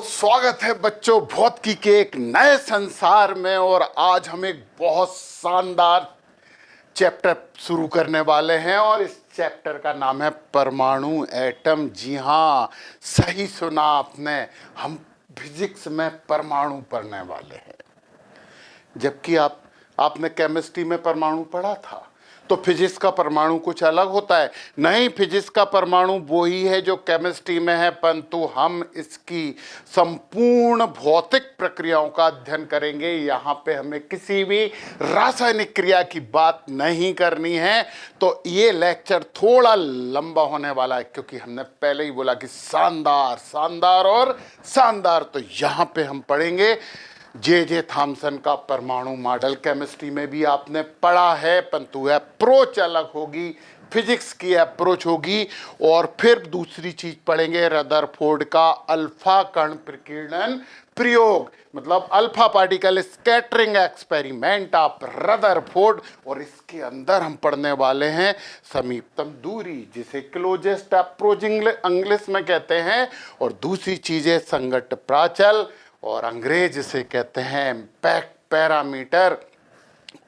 स्वागत है बच्चों भौतिकी के एक नए संसार में। और आज हम एक बहुत शानदार चैप्टर शुरू करने वाले हैं और इस चैप्टर का नाम है परमाणु, एटम। जी हाँ, सही सुना आपने, हम फिजिक्स में परमाणु पढ़ने वाले हैं। जबकि आपने केमिस्ट्री में परमाणु पढ़ा था, तो फिजिक्स का परमाणु कुछ अलग होता है। नहीं, फिजिक्स का परमाणु वो ही है जो केमिस्ट्री में है, परंतु हम इसकी संपूर्ण भौतिक प्रक्रियाओं का अध्ययन करेंगे। यहाँ पे हमें किसी भी रासायनिक क्रिया की बात नहीं करनी है। तो ये लेक्चर थोड़ा लंबा होने वाला है, क्योंकि हमने पहले ही बोला कि शानदार शानदार और शानदार। तो यहाँ पे हम पढ़ेंगे जे थॉमसन का परमाणु मॉडल। केमिस्ट्री में भी आपने पढ़ा है, परंतु अप्रोच अलग होगी, फिजिक्स की अप्रोच होगी। और फिर दूसरी चीज पढ़ेंगे रदरफोर्ड का अल्फा कण प्रकीर्णन प्रयोग, मतलब alpha particle scattering experiment of Rutherford. और इसके अंदर हम पढ़ने वाले हैं समीपतम दूरी, जिसे क्लोजेस्ट अप्रोच इंग्लिश में कहते हैं। और दूसरी चीज है संगत प्राचल, और अंग्रेज से कहते हैं इम्पैक्ट पैरामीटर,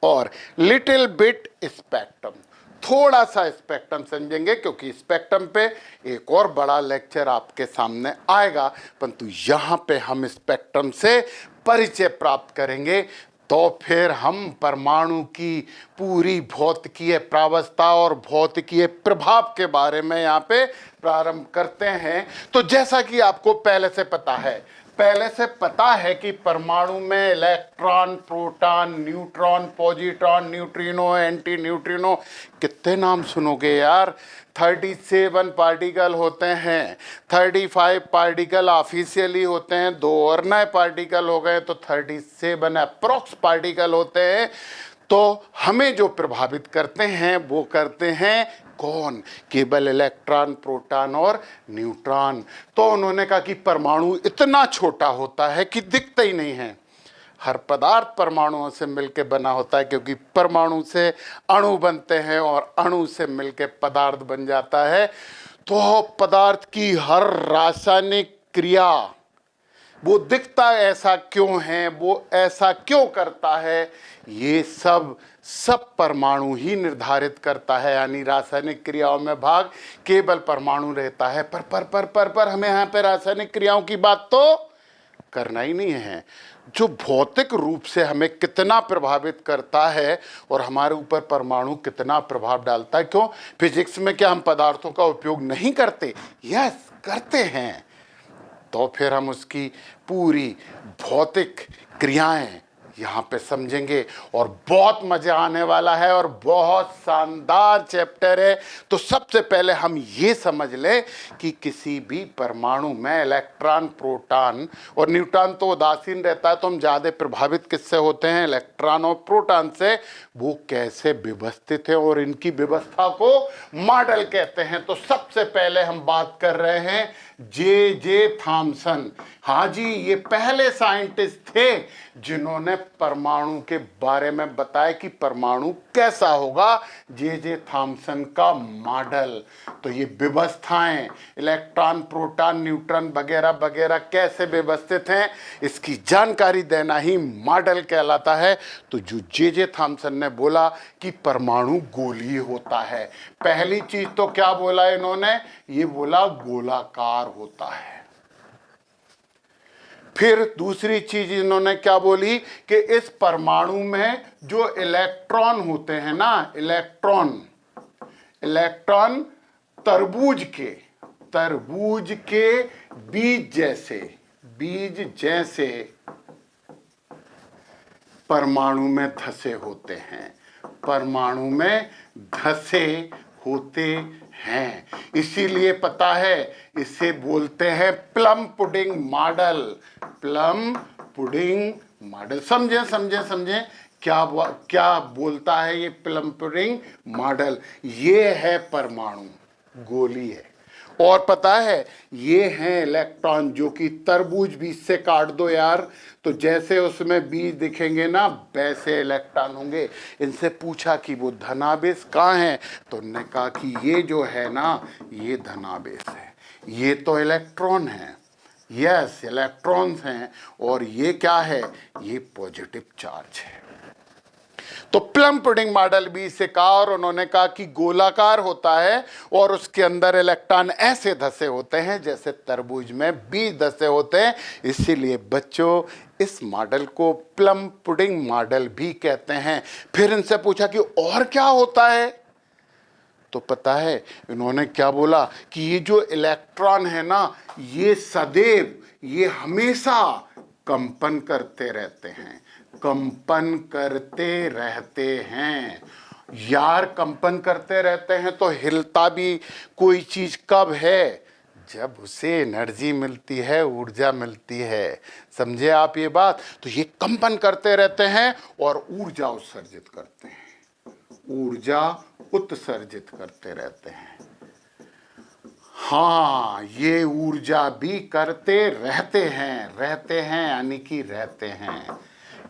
और लिटिल बिट स्पेक्ट्रम। थोड़ा सा स्पेक्ट्रम समझेंगे, क्योंकि स्पेक्ट्रम पे एक और बड़ा लेक्चर आपके सामने आएगा, परंतु यहाँ पे हम स्पेक्ट्रम से परिचय प्राप्त करेंगे। तो फिर हम परमाणु की पूरी भौतिकीय प्रावस्था और भौतिकीय प्रभाव के बारे में यहाँ पे प्रारंभ करते हैं। तो जैसा कि आपको पहले से पता है कि परमाणु में electron, proton, neutron, positron, neutrino, anti neutrino, कितने नाम सुनोगे यार। 37 पार्टिकल होते हैं, 35 पार्टिकल ऑफिशियली होते हैं, 2 और नए पार्टिकल हो गए, तो 37 अप्रोक्स पार्टिकल होते हैं। तो हमें जो प्रभावित करते हैं वो करते हैं कौन? केवल इलेक्ट्रॉन, प्रोटॉन और न्यूट्रॉन। तो उन्होंने कहा कि परमाणु इतना छोटा होता है कि दिखता ही नहीं है। हर पदार्थ परमाणुओं से मिलकर बना होता है, क्योंकि परमाणु से अणु बनते हैं और अणु से मिलकर पदार्थ बन जाता है। तो पदार्थ की हर रासायनिक क्रिया वो दिखता ऐसा क्यों है, वो ऐसा क्यों करता है, ये सब परमाणु ही निर्धारित करता है। यानी रासायनिक क्रियाओं में भाग केवल परमाणु रहता है। पर हमें यहाँ पे रासायनिक क्रियाओं की बात तो करना ही नहीं है। जो भौतिक रूप से हमें कितना प्रभावित करता है और हमारे ऊपर परमाणु कितना प्रभाव डालता है। क्यों? फिजिक्स में क्या हम पदार्थों का उपयोग नहीं करते? यस, करते हैं। तो फिर हम उसकी पूरी भौतिक क्रियाएं यहाँ पे समझेंगे और बहुत मजा आने वाला है और बहुत शानदार चैप्टर है। तो सबसे पहले हम ये समझ लें कि किसी भी परमाणु में इलेक्ट्रॉन, प्रोटॉन और न्यूट्रॉन तो उदासीन रहता है, तो हम ज़्यादा प्रभावित किससे होते हैं? इलेक्ट्रॉन और प्रोटॉन से। वो कैसे व्यवस्थित है और इनकी व्यवस्था को मॉडल कहते हैं। तो सबसे पहले हम बात कर रहे हैं जे थॉमसन। हाँ जी, ये पहले साइंटिस्ट थे जिन्होंने परमाणु के बारे में बताया कि परमाणु कैसा होगा। जे थॉमसन का मॉडल। तो ये व्यवस्थाएं, इलेक्ट्रॉन, प्रोटॉन, न्यूट्रॉन वगैरह वगैरह कैसे व्यवस्थित हैं, इसकी जानकारी देना ही मॉडल कहलाता है। तो जो जे थॉमसन ने बोला कि परमाणु गोलीय होता है, पहली चीज तो क्या बोला इन्होंने? ये बोला गोलाकार होता है। फिर दूसरी चीज इन्होंने क्या बोली कि इस परमाणु में जो इलेक्ट्रॉन होते हैं ना, इलेक्ट्रॉन तरबूज के बीज जैसे परमाणु में धसे होते हैं, परमाणु में धसे होते हैं। इसीलिए पता है इसे बोलते हैं plum pudding model. Plum pudding model समझे क्या बोलता है ये प्लम पुडिंग मॉडल? ये है परमाणु गोली है। और पता है ये हैं इलेक्ट्रॉन, जो कि तरबूज बीज से काट दो यार, तो जैसे उसमें बीज दिखेंगे ना वैसे इलेक्ट्रॉन होंगे। इनसे पूछा कि वो धनावेश कहाँ है, तो उन्होंने कहा कि ये जो है ना, ये धनावेश है, ये तो इलेक्ट्रॉन है, यस, इलेक्ट्रॉन्स हैं, और ये क्या है, ये पॉजिटिव चार्ज है। तो प्लम पुडिंग मॉडल भी इसे कहा, और उन्होंने कहा कि गोलाकार होता है और उसके अंदर इलेक्ट्रॉन ऐसे धसे होते हैं जैसे तरबूज में बीज धसे होते हैं। इसीलिए बच्चों इस मॉडल को प्लम पुडिंग मॉडल भी कहते हैं। फिर इनसे पूछा कि और क्या होता है, तो पता है इन्होंने क्या बोला कि ये जो इलेक्ट्रॉन है ना, ये सदैव, ये हमेशा कंपन करते रहते हैं, कंपन करते रहते हैं। यार कंपन करते रहते हैं तो हिलता भी कोई चीज कब है, जब उसे एनर्जी मिलती है, ऊर्जा मिलती है। समझे आप ये बात? तो ये कंपन करते रहते हैं और ऊर्जा उत्सर्जित करते हैं, ऊर्जा उत्सर्जित करते रहते हैं। हाँ, ये ऊर्जा भी करते रहते हैं यानी कि रहते हैं।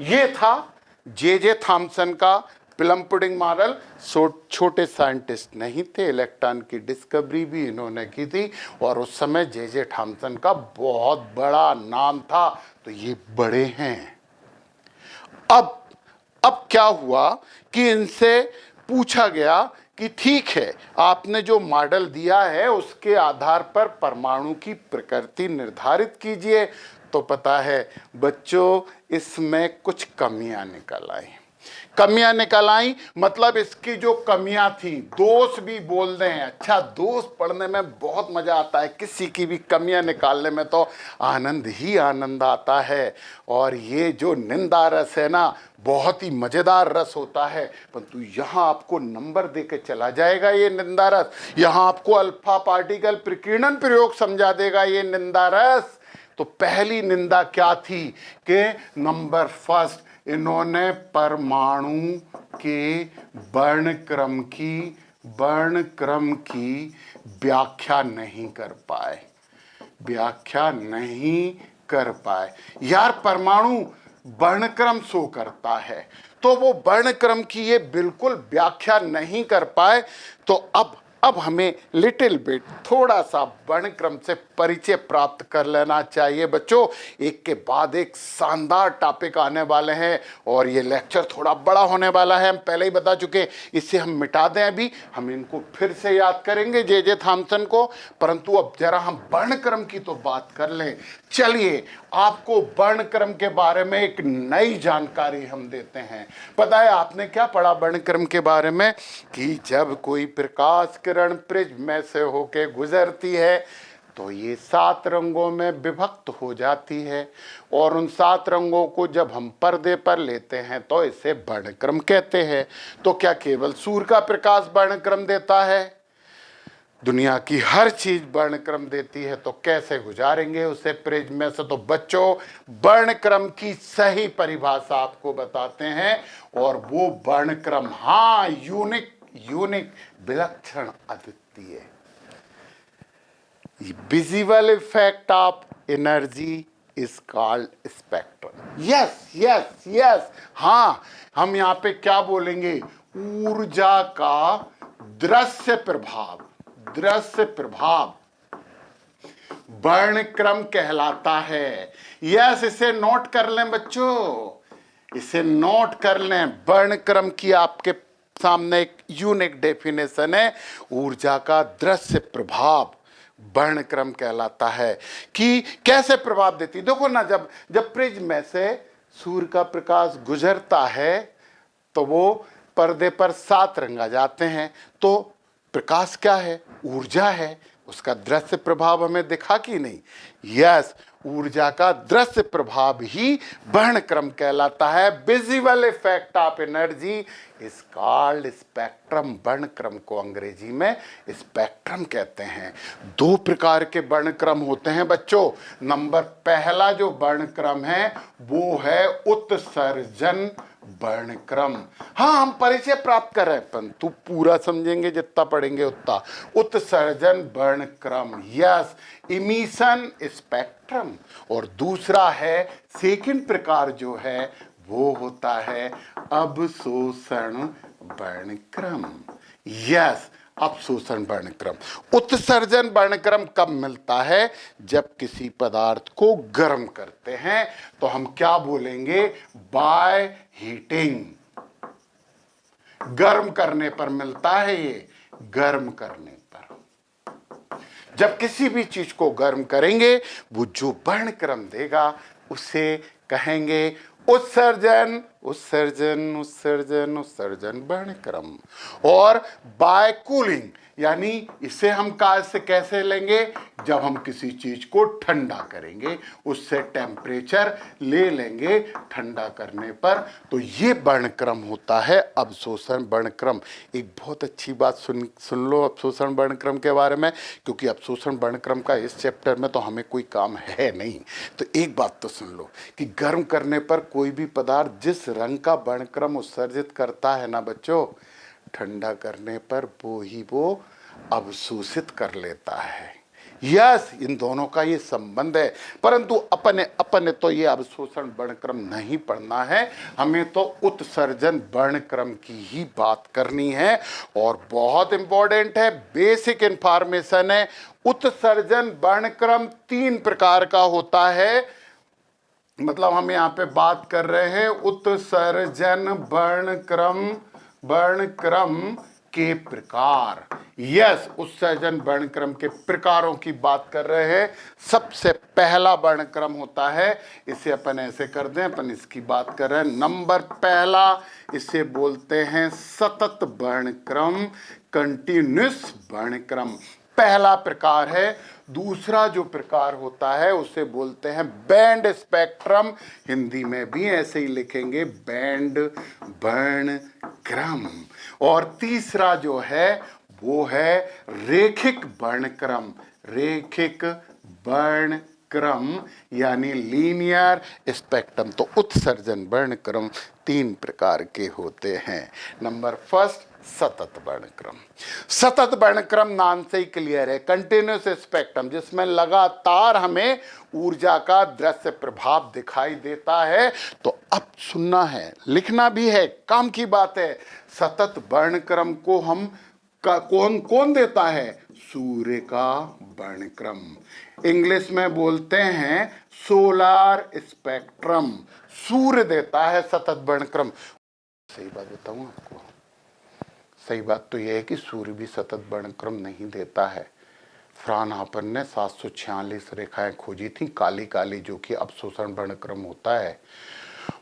ये था जे थॉमसन का प्लम पुडिंग मॉडल। छोटे साइंटिस्ट नहीं थे, इलेक्ट्रॉन की डिस्कवरी भी इन्होंने की थी, और उस समय जे थॉमसन का बहुत बड़ा नाम था, तो ये बड़े हैं। अब क्या हुआ कि इनसे पूछा गया कि ठीक है, आपने जो मॉडल दिया है उसके आधार पर परमाणु की प्रकृति निर्धारित कीजिए। तो पता है बच्चों, इसमें कुछ कमियां निकल आई। कमियां निकल आई मतलब इसकी जो कमियां थी, दोष भी बोल दें। अच्छा, दोष पढ़ने में बहुत मजा आता है, किसी की भी कमियां निकालने में तो आनंद ही आनंद आता है। और ये जो निंदा रस है ना, बहुत ही मजेदार रस होता है, परंतु यहाँ आपको नंबर दे के चला जाएगा ये निंदा रस। यहाँ आपको अल्फा पार्टिकल प्रकीर्णन प्रयोग समझा देगा ये निंदा रस। तो पहली निंदा क्या थी कि नंबर फर्स्ट, इन्होंने परमाणु के वर्णक्रम की व्याख्या नहीं कर पाए। यार परमाणु वर्णक्रम शो करता है, तो वो वर्णक्रम की ये बिल्कुल व्याख्या नहीं कर पाए। तो अब हमें लिटिल बिट थोड़ा सा वर्णक्रम से परिचय प्राप्त कर लेना चाहिए बच्चों। एक के बाद एक शानदार टॉपिक आने वाले हैं, और ये लेक्चर थोड़ा बड़ा होने वाला है, हम पहले ही बता चुके। इसे हम मिटा दें, अभी हम इनको फिर से याद करेंगे जे थॉमसन को, परंतु अब जरा हम वर्णक्रम की तो बात कर लें। चलिए, आपको वर्णक्रम के बारे में एक नई जानकारी हम देते हैं। पता है आपने क्या पढ़ा वर्णक्रम के बारे में, कि जब कोई प्रकाश किरण प्रिज्म में से होके गुजरती है तो ये 7 रंगों में विभक्त हो जाती है, और उन 7 रंगों को जब हम पर्दे पर लेते हैं तो इसे वर्णक्रम कहते हैं। तो क्या केवल सूर्य का प्रकाश वर्णक्रम देता है? दुनिया की हर चीज वर्णक्रम देती है, तो कैसे गुजारेंगे उसे प्रिज्म में से? तो बच्चों, वर्णक्रम की सही परिभाषा आपको बताते हैं, और वो वर्णक्रम, हाँ, यूनिक, विलक्षण, अद्वितीय। Visible effect of energy is called spectrum. Yes, हाँ, हम यहाँ पे क्या बोलेंगे? ऊर्जा का दृश्य प्रभाव वर्णक्रम कहलाता है। यस, इसे नोट कर लें बच्चों, इसे नोट कर लें। वर्णक्रम की आपके सामने एक यूनिक डेफिनेशन है, ऊर्जा का दृश्य प्रभाव वर्णक्रम कहलाता है। कि कैसे प्रभाव देती? देखो ना, जब प्रिज्म में से सूर्य का प्रकाश गुजरता है तो वो पर्दे पर 7 रंग आ जाते हैं। तो प्रकाश क्या है? ऊर्जा है। उसका दृश्य प्रभाव हमें दिखा कि नहीं? यस, ऊर्जा का दृश्य प्रभाव ही वर्णक्रम कहलाता है। Visible effect of energy is called spectrum. वर्णक्रम को अंग्रेजी में स्पेक्ट्रम कहते हैं। 2 प्रकार के वर्णक्रम होते हैं बच्चों। नंबर पहला जो वर्णक्रम है वो है उत्सर्जन वर्णक्रम। हाँ, हम परिचय प्राप्त कर रहे हैं, परंतु पूरा समझेंगे, जितना पढ़ेंगे उतना। उत्सर्जन वर्णक्रम, यस, इमिशन स्पेक्ट्रम। और दूसरा है, सेकंड प्रकार जो है वो होता है अवशोषण वर्णक्रम। यस, अपशोषण वर्णक्रम। उत्सर्जन वर्णक्रम कब मिलता है? जब किसी पदार्थ को गर्म करते हैं तो हम क्या बोलेंगे? By heating. गर्म करने पर मिलता है ये, गर्म करने पर। जब किसी भी चीज को गर्म करेंगे वो जो वर्णक्रम देगा उसे कहेंगे उत्सर्जन। उत्सर्जन उत्सर्जन उत्सर्जन वर्णक्रम। और बाय कूलिंग, यानी इसे हम कैसे लेंगे? जब हम किसी चीज को ठंडा करेंगे उससे टेम्परेचर ले लेंगे ठंडा करने पर, तो ये वर्णक्रम होता है अवशोषण वर्णक्रम। एक बहुत अच्छी बात सुन लो अवशोषण वर्णक्रम के बारे में, क्योंकि अवशोषण वर्णक्रम का इस चैप्टर में तो हमें कोई काम है नहीं। तो एक बात तो सुन लो कि गर्म करने पर कोई भी पदार्थ जिस रंग का वर्णक्रम उत्सर्जित करता है ना बच्चों, ठंडा करने पर वो अवशोषित कर लेता है। यस, इन दोनों का ये संबंध है। परंतु अपने तो ये अवशोषण वर्णक्रम नहीं पढ़ना है, हमें तो उत्सर्जन वर्णक्रम की ही बात करनी है। और बहुत इंपॉर्टेंट है, बेसिक इंफॉर्मेशन है। उत्सर्जन वर्णक्रम 3 प्रकार का होता है। मतलब हम यहाँ पे बात कर रहे हैं उत्सर्जन वर्णक्रम के प्रकार। यस, उत्सर्जन वर्णक्रम के प्रकारों की बात कर रहे हैं। सबसे पहला वर्णक्रम होता है, इसे अपन ऐसे कर दें, अपन इसकी बात कर रहे हैं। नंबर पहला, इसे बोलते हैं सतत वर्णक्रम, कंटिन्यूअस वर्णक्रम, पहला प्रकार है। दूसरा जो प्रकार होता है उसे बोलते हैं बैंड स्पेक्ट्रम, हिंदी में भी ऐसे ही लिखेंगे बैंड वर्णक्रम। और तीसरा जो है वो है रेखिक वर्णक्रम, रेखिक वर्णक्रम यानी लीनियर स्पेक्ट्रम। तो उत्सर्जन वर्णक्रम 3 प्रकार के होते हैं। नंबर फर्स्ट, सतत वर्णक्रम। सतत वर्णक्रम नाम से ही क्लियर है, कंटिन्यूअस स्पेक्ट्रम, जिसमें लगातार हमें ऊर्जा का दृश्य प्रभाव दिखाई देता है। तो अब सुनना है, लिखना भी है, काम की बात है। सतत वर्णक्रम को हम कौन देता है? सूर्य का वर्णक्रम। इंग्लिश में बोलते हैं सोलार स्पेक्ट्रम। सूर्य देता है सतत वर्णक्रम। सही बात बताऊं आपको, सही बात तो यह है कि सूर्य भी सतत वर्णक्रम नहीं देता है। फ्रानहाफर ने 746 रेखाएं खोजी थी काली काली, जो कि अवशोषण वर्णक्रम होता है।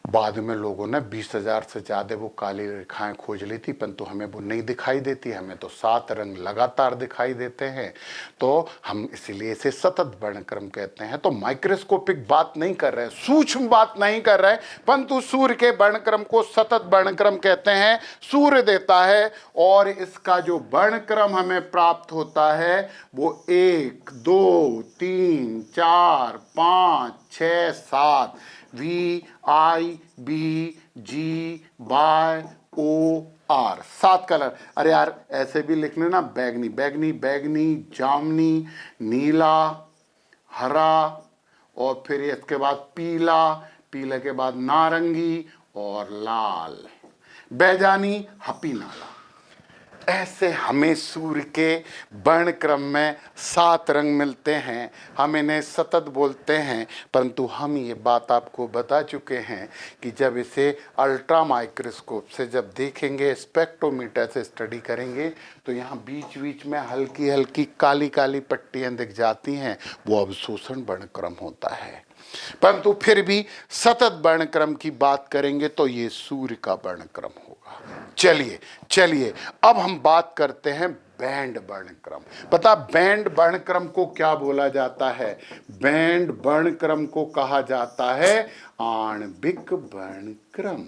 बाद में लोगों ने 20,000 से ज़्यादा वो काली रेखाएं खोज ली थी, परंतु हमें वो नहीं दिखाई देती। हमें तो 7 रंग लगातार दिखाई देते हैं, तो हम इसलिए इसे सतत वर्णक्रम कहते हैं। तो माइक्रोस्कोपिक बात नहीं कर रहे, सूक्ष्म बात नहीं कर रहे, परंतु सूर्य के वर्णक्रम को सतत वर्णक्रम कहते हैं। सूर्य देता है और इसका जो वर्णक्रम हमें प्राप्त होता है वो 1 2 3 4 5 6 7 VIBGYOR, 7 कलर। अरे यार ऐसे भी लिख लेना, बैगनी बैगनी बैगनी, जामुनी, नीला, हरा, और फिर इसके बाद पीला, पीले के बाद नारंगी और लाल, बैजानी, हपीनाला। ऐसे हमें सूर्य के वर्णक्रम में 7 रंग मिलते हैं। हम इन्हें सतत बोलते हैं, परंतु हम ये बात आपको बता चुके हैं कि जब इसे अल्ट्रा माइक्रोस्कोप से जब देखेंगे, स्पेक्ट्रोमीटर से स्टडी करेंगे, तो यहाँ बीच बीच में हल्की हल्की काली काली पट्टियाँ दिख जाती हैं, वो अवशोषण वर्णक्रम होता है। परंतु फिर भी सतत वर्णक्रम की बात करेंगे तो ये सूर्य का वर्णक्रम होगा। चलिए अब हम बात करते हैं बैंड वर्णक्रम। पता बैंड वर्णक्रम को क्या बोला जाता है? बैंड वर्णक्रम को कहा जाता है आणविक वर्णक्रम।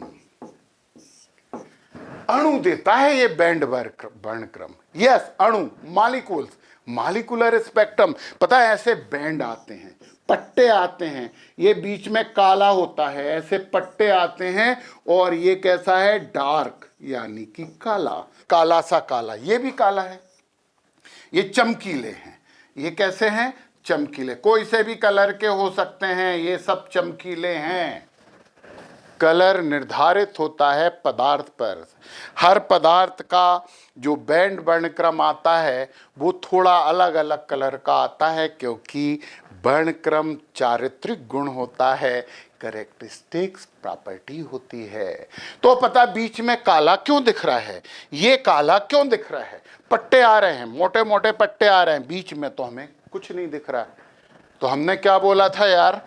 अणु देता है ये बैंड वर्णक्रम। यस, अणु, मॉलिक्यूल्स, मॉलिक्यूलर स्पेक्ट्रम। पता है ऐसे बैंड आते हैं, पट्टे आते हैं, ये बीच में काला होता है, ऐसे पट्टे आते हैं, और ये कैसा है? डार्क, यानी कि काला, काला सा काला। ये भी काला है, ये चमकीले हैं। ये कैसे हैं? चमकीले, कोई से भी कलर के हो सकते हैं, ये सब चमकीले हैं। कलर निर्धारित होता है पदार्थ पर। हर पदार्थ का जो बैंड वर्णक्रम आता है वो थोड़ा अलग अलग कलर का आता है, क्योंकि वर्णक्रम चारित्रिक गुण होता है, करेक्टरिस्टिक्स प्रॉपर्टी होती है। तो पता बीच में काला क्यों दिख रहा है, ये काला क्यों दिख रहा है, पट्टे आ रहे हैं, मोटे मोटे पट्टे आ रहे हैं, बीच में तो हमें कुछ नहीं दिख रहा है। तो हमने क्या बोला था यार,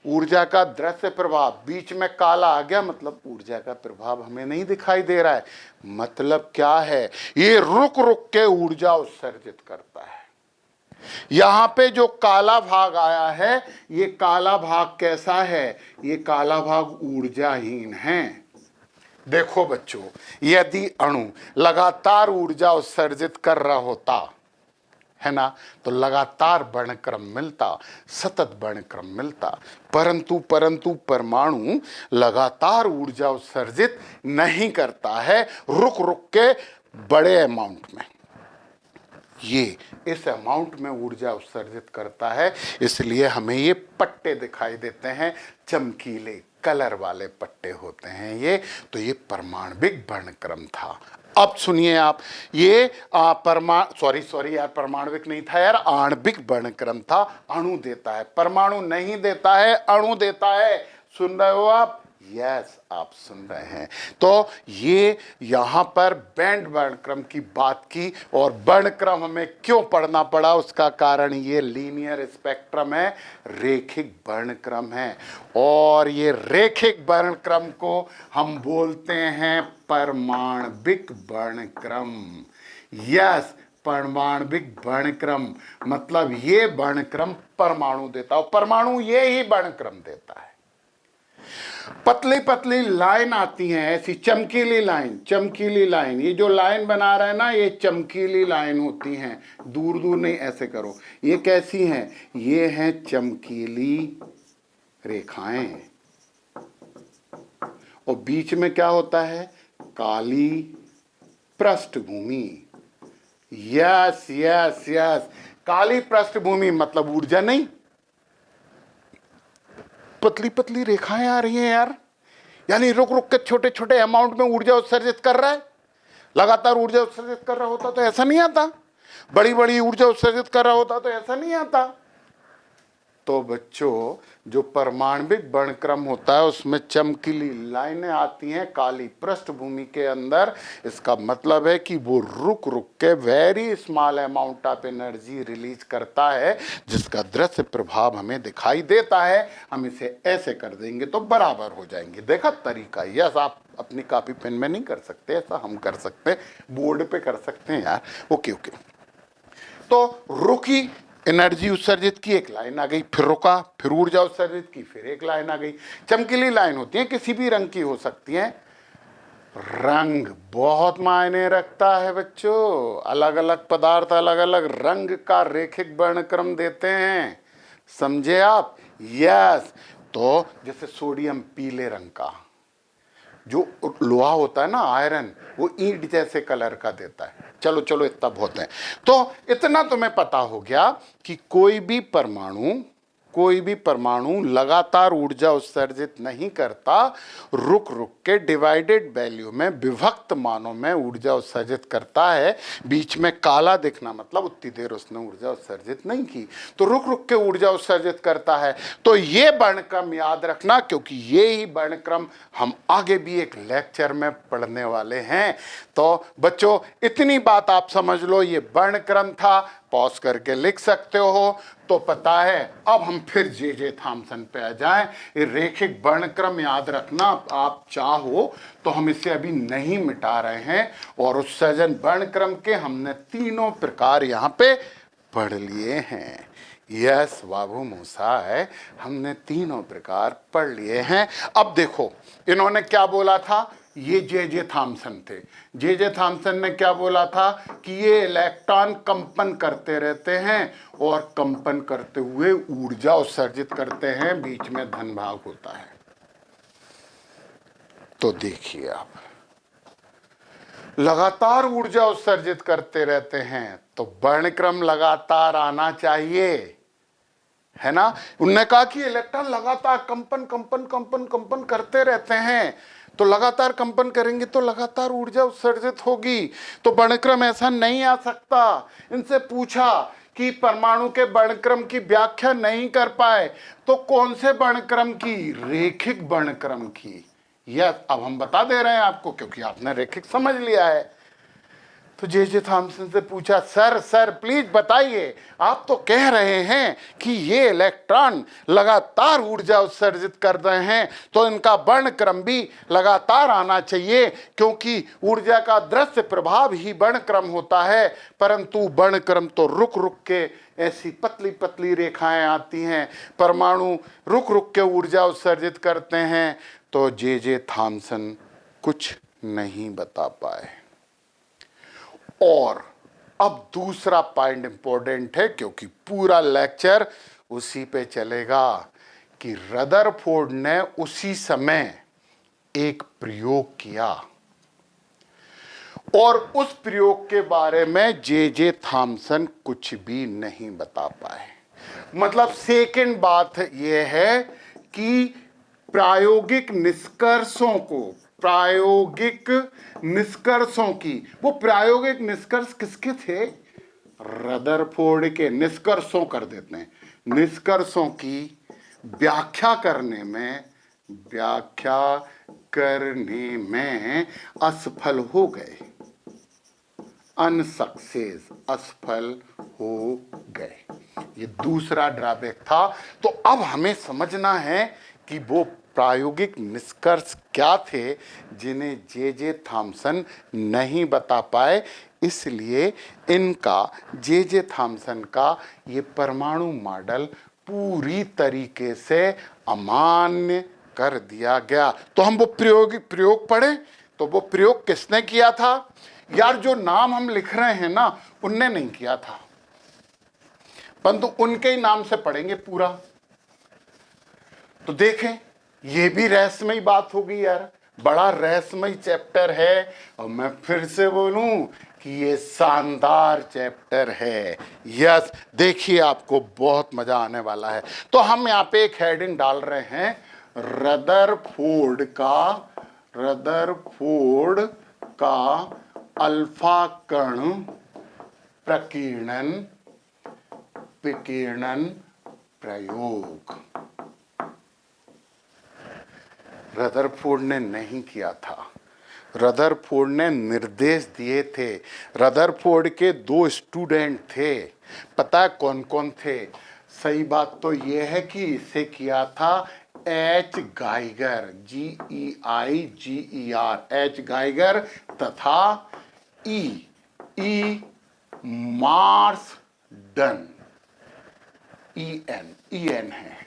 ऊर्जा का दृश्य प्रभाव, बीच में काला आ गया मतलब ऊर्जा का प्रभाव हमें नहीं दिखाई दे रहा है। मतलब क्या है, ये रुक रुक के ऊर्जा उत्सर्जित करता है। यहां पे जो काला भाग आया है, ये काला भाग कैसा है, ये काला भाग ऊर्जाहीन है। देखो बच्चों, यदि अणु लगातार ऊर्जा उत्सर्जित कर रहा होता है ना, तो लगातार वर्णक्रम मिलता, सतत वर्णक्रम मिलता। परंतु परमाणु लगातार ऊर्जा उत्सर्जित नहीं करता है, रुक रुक के बड़े अमाउंट में, ये इस अमाउंट में ऊर्जा उत्सर्जित करता है। इसलिए हमें ये पट्टे दिखाई देते हैं, चमकीले कलर वाले पट्टे होते हैं ये। तो ये परमाणविक वर्णक्रम था। अब सुनिए आप, ये सॉरी यार, परमाणविक नहीं था यार, आणविक वर्णक्रम था। अणु देता है, परमाणु नहीं देता है, अणु देता है। सुन रहे हो आप? यस, आप सुन रहे हैं। तो ये यहां पर बैंड वर्णक्रम की बात की, और वर्णक्रम हमें क्यों पढ़ना पड़ा, उसका कारण ये लीनियर स्पेक्ट्रम है, रेखिक वर्णक्रम है। और ये रेखिक वर्णक्रम को हम बोलते हैं परमाणविक वर्णक्रम। यस, परमाणविक वर्णक्रम मतलब ये वर्णक्रम परमाणु देता है, परमाणु ये ही वर्णक्रम देता है। पतली पतली लाइन आती हैं, ऐसी चमकीली लाइन, ये जो लाइन बना रहा है ना, ये चमकीली लाइन होती हैं। दूर दूर नहीं, ऐसे करो। ये कैसी हैं? ये हैं चमकीली रेखाएं। और बीच में क्या होता है? काली पृष्ठभूमि। यस यस यस, काली पृष्ठभूमि मतलब ऊर्जा नहीं, पतली पतली रेखाएं आ रही हैं यार, यानी रुक रुक के छोटे छोटे अमाउंट में ऊर्जा उत्सर्जित कर रहा है। लगातार ऊर्जा उत्सर्जित कर रहा होता तो ऐसा नहीं आता, बड़ी बड़ी ऊर्जा उत्सर्जित कर रहा होता तो ऐसा नहीं आता। तो बच्चों, जो परमाणविक वर्णक्रम होता है उसमें चमकीली लाइनें आती हैं काली पृष्ठभूमि के अंदर। इसका मतलब है कि वो रुक रुक के very small amount of energy release करता है, जिसका दृश्य प्रभाव हमें दिखाई देता है। हम इसे ऐसे कर देंगे तो बराबर हो जाएंगे। देखा तरीका? यस, आप अपनी कॉपी पेन में नहीं कर सकते, ऐसा हम कर सकते हैं, बोर्ड पे कर सकते हैं यार। Okay okay. तो रुकी, एनर्जी उत्सर्जित की, एक लाइन आ गई, फिर रुका, फिर ऊर्जा उत्सर्जित की, फिर एक लाइन आ गई। चमकीली लाइन होती है, किसी भी रंग की हो सकती है। रंग बहुत मायने रखता है बच्चों, अलग अलग पदार्थ अलग अलग रंग का रेखिक वर्णक्रम देते हैं, समझे आप? यस। तो जैसे सोडियम पीले रंग का, जो लोहा होता है ना, आयरन, वो ईंट जैसे कलर का देता है। चलो चलो, इतना बहुत है। तो इतना तुम्हें पता हो गया कि कोई भी परमाणु लगातार ऊर्जा उत्सर्जित नहीं करता, रुक रुक के डिवाइडेड वैल्यू में, विभक्त मानों में ऊर्जा उत्सर्जित करता है। बीच में काला दिखना मतलब उतनी देर उसने ऊर्जा उत्सर्जित नहीं की, तो रुक रुक के ऊर्जा उत्सर्जित करता है। तो ये वर्णक्रम याद रखना, क्योंकि ये ही वर्णक्रम हम आगे भी एक लेक्चर में पढ़ने वाले हैं। तो बच्चों, इतनी बात आप समझ लो, ये वर्णक्रम था, पॉज करके लिख सकते हो। तो पता है, अब हम फिर जे थॉमसन पे आ जाएं। ये रेखिक वर्णक्रम याद रखना, आप चाहो तो हम इसे अभी नहीं मिटा रहे हैं। और उत्सर्जन वर्णक्रम के हमने तीनों प्रकार यहाँ पे पढ़ लिए हैं। यस बाबू मूसा है, हमने तीनों प्रकार पढ़ लिए हैं। अब देखो, इन्होंने क्या बोला था, ये जे थॉमसन थे। जे थॉमसन ने क्या बोला था कि ये इलेक्ट्रॉन कंपन करते रहते हैं, और कंपन करते हुए ऊर्जा उत्सर्जित करते हैं, बीच में धन भाग होता है। तो देखिए आप, लगातार ऊर्जा उत्सर्जित करते रहते हैं, तो वर्णक्रम लगातार आना चाहिए, है ना। उन्होंने कहा कि इलेक्ट्रॉन लगातार कंपन कंपन कंपन कंपन करते रहते हैं, तो लगातार कंपन करेंगे तो लगातार ऊर्जा उत्सर्जित होगी, तो वर्णक्रम ऐसा नहीं आ सकता। इनसे पूछा कि परमाणु के वर्णक्रम की व्याख्या नहीं कर पाए, तो कौन से वर्णक्रम की? रेखिक वर्णक्रम की। यह अब हम बता दे रहे हैं आपको, क्योंकि आपने रेखिक समझ लिया है। तो जे थॉमसन से पूछा, सर सर प्लीज बताइए, आप तो कह रहे हैं कि ये इलेक्ट्रॉन लगातार ऊर्जा उत्सर्जित कर रहे हैं, तो इनका वर्णक्रम भी लगातार आना चाहिए, क्योंकि ऊर्जा का दृश्य प्रभाव ही वर्णक्रम होता है। परंतु वर्णक्रम तो रुक रुक के ऐसी पतली पतली रेखाएं आती हैं, परमाणु रुक रुक के ऊर्जा उत्सर्जित करते हैं। तो जे थॉमसन कुछ नहीं बता पाए। और अब दूसरा पॉइंट इंपॉर्टेंट है, क्योंकि पूरा लेक्चर उसी पे चलेगा कि रदरफोर्ड ने उसी समय एक प्रयोग किया, और उस प्रयोग के बारे में जे थॉमसन कुछ भी नहीं बता पाए। मतलब सेकंड बात यह है कि प्रायोगिक निष्कर्षों की, वो प्रायोगिक निष्कर्ष किसके थे? रदरफोर्ड के। निष्कर्षों कर देते हैं, निष्कर्षों की व्याख्या करने में असफल हो गए, अनसक्सेस, असफल हो गए। ये दूसरा ड्रॉबैक था। तो अब हमें समझना है कि वो प्रायोगिक निष्कर्ष क्या थे जिन्हें जे थॉमसन नहीं बता पाए। इसलिए इनका, जे थॉमसन का ये परमाणु मॉडल पूरी तरीके से अमान्य कर दिया गया। तो हम वो प्रयोग पढ़े, तो वो प्रयोग किसने किया था? यार जो नाम हम लिख रहे हैं ना, उनने नहीं किया था, परंतु उनके ही नाम से पढ़ेंगे पूरा। तो देखें, ये भी रहस्यमयी बात होगी यार, बड़ा रहस्यमयी चैप्टर है। और मैं फिर से बोलूं कि ये शानदार चैप्टर है। यस, देखिए आपको बहुत मजा आने वाला है। तो हम यहाँ पे एक हेडिंग डाल रहे हैं, रदरफोर्ड का अल्फा कण विकिरणन प्रयोग। रदरफोर्ड ने नहीं किया था, रदरफोर्ड ने निर्देश दिए थे। रदरफोर्ड के 2 स्टूडेंट थे। पता है कौन कौन थे? सही बात तो यह है कि इसे किया था H Geiger, GEIGER, H Geiger, तथा ई मार्सडन, EN है।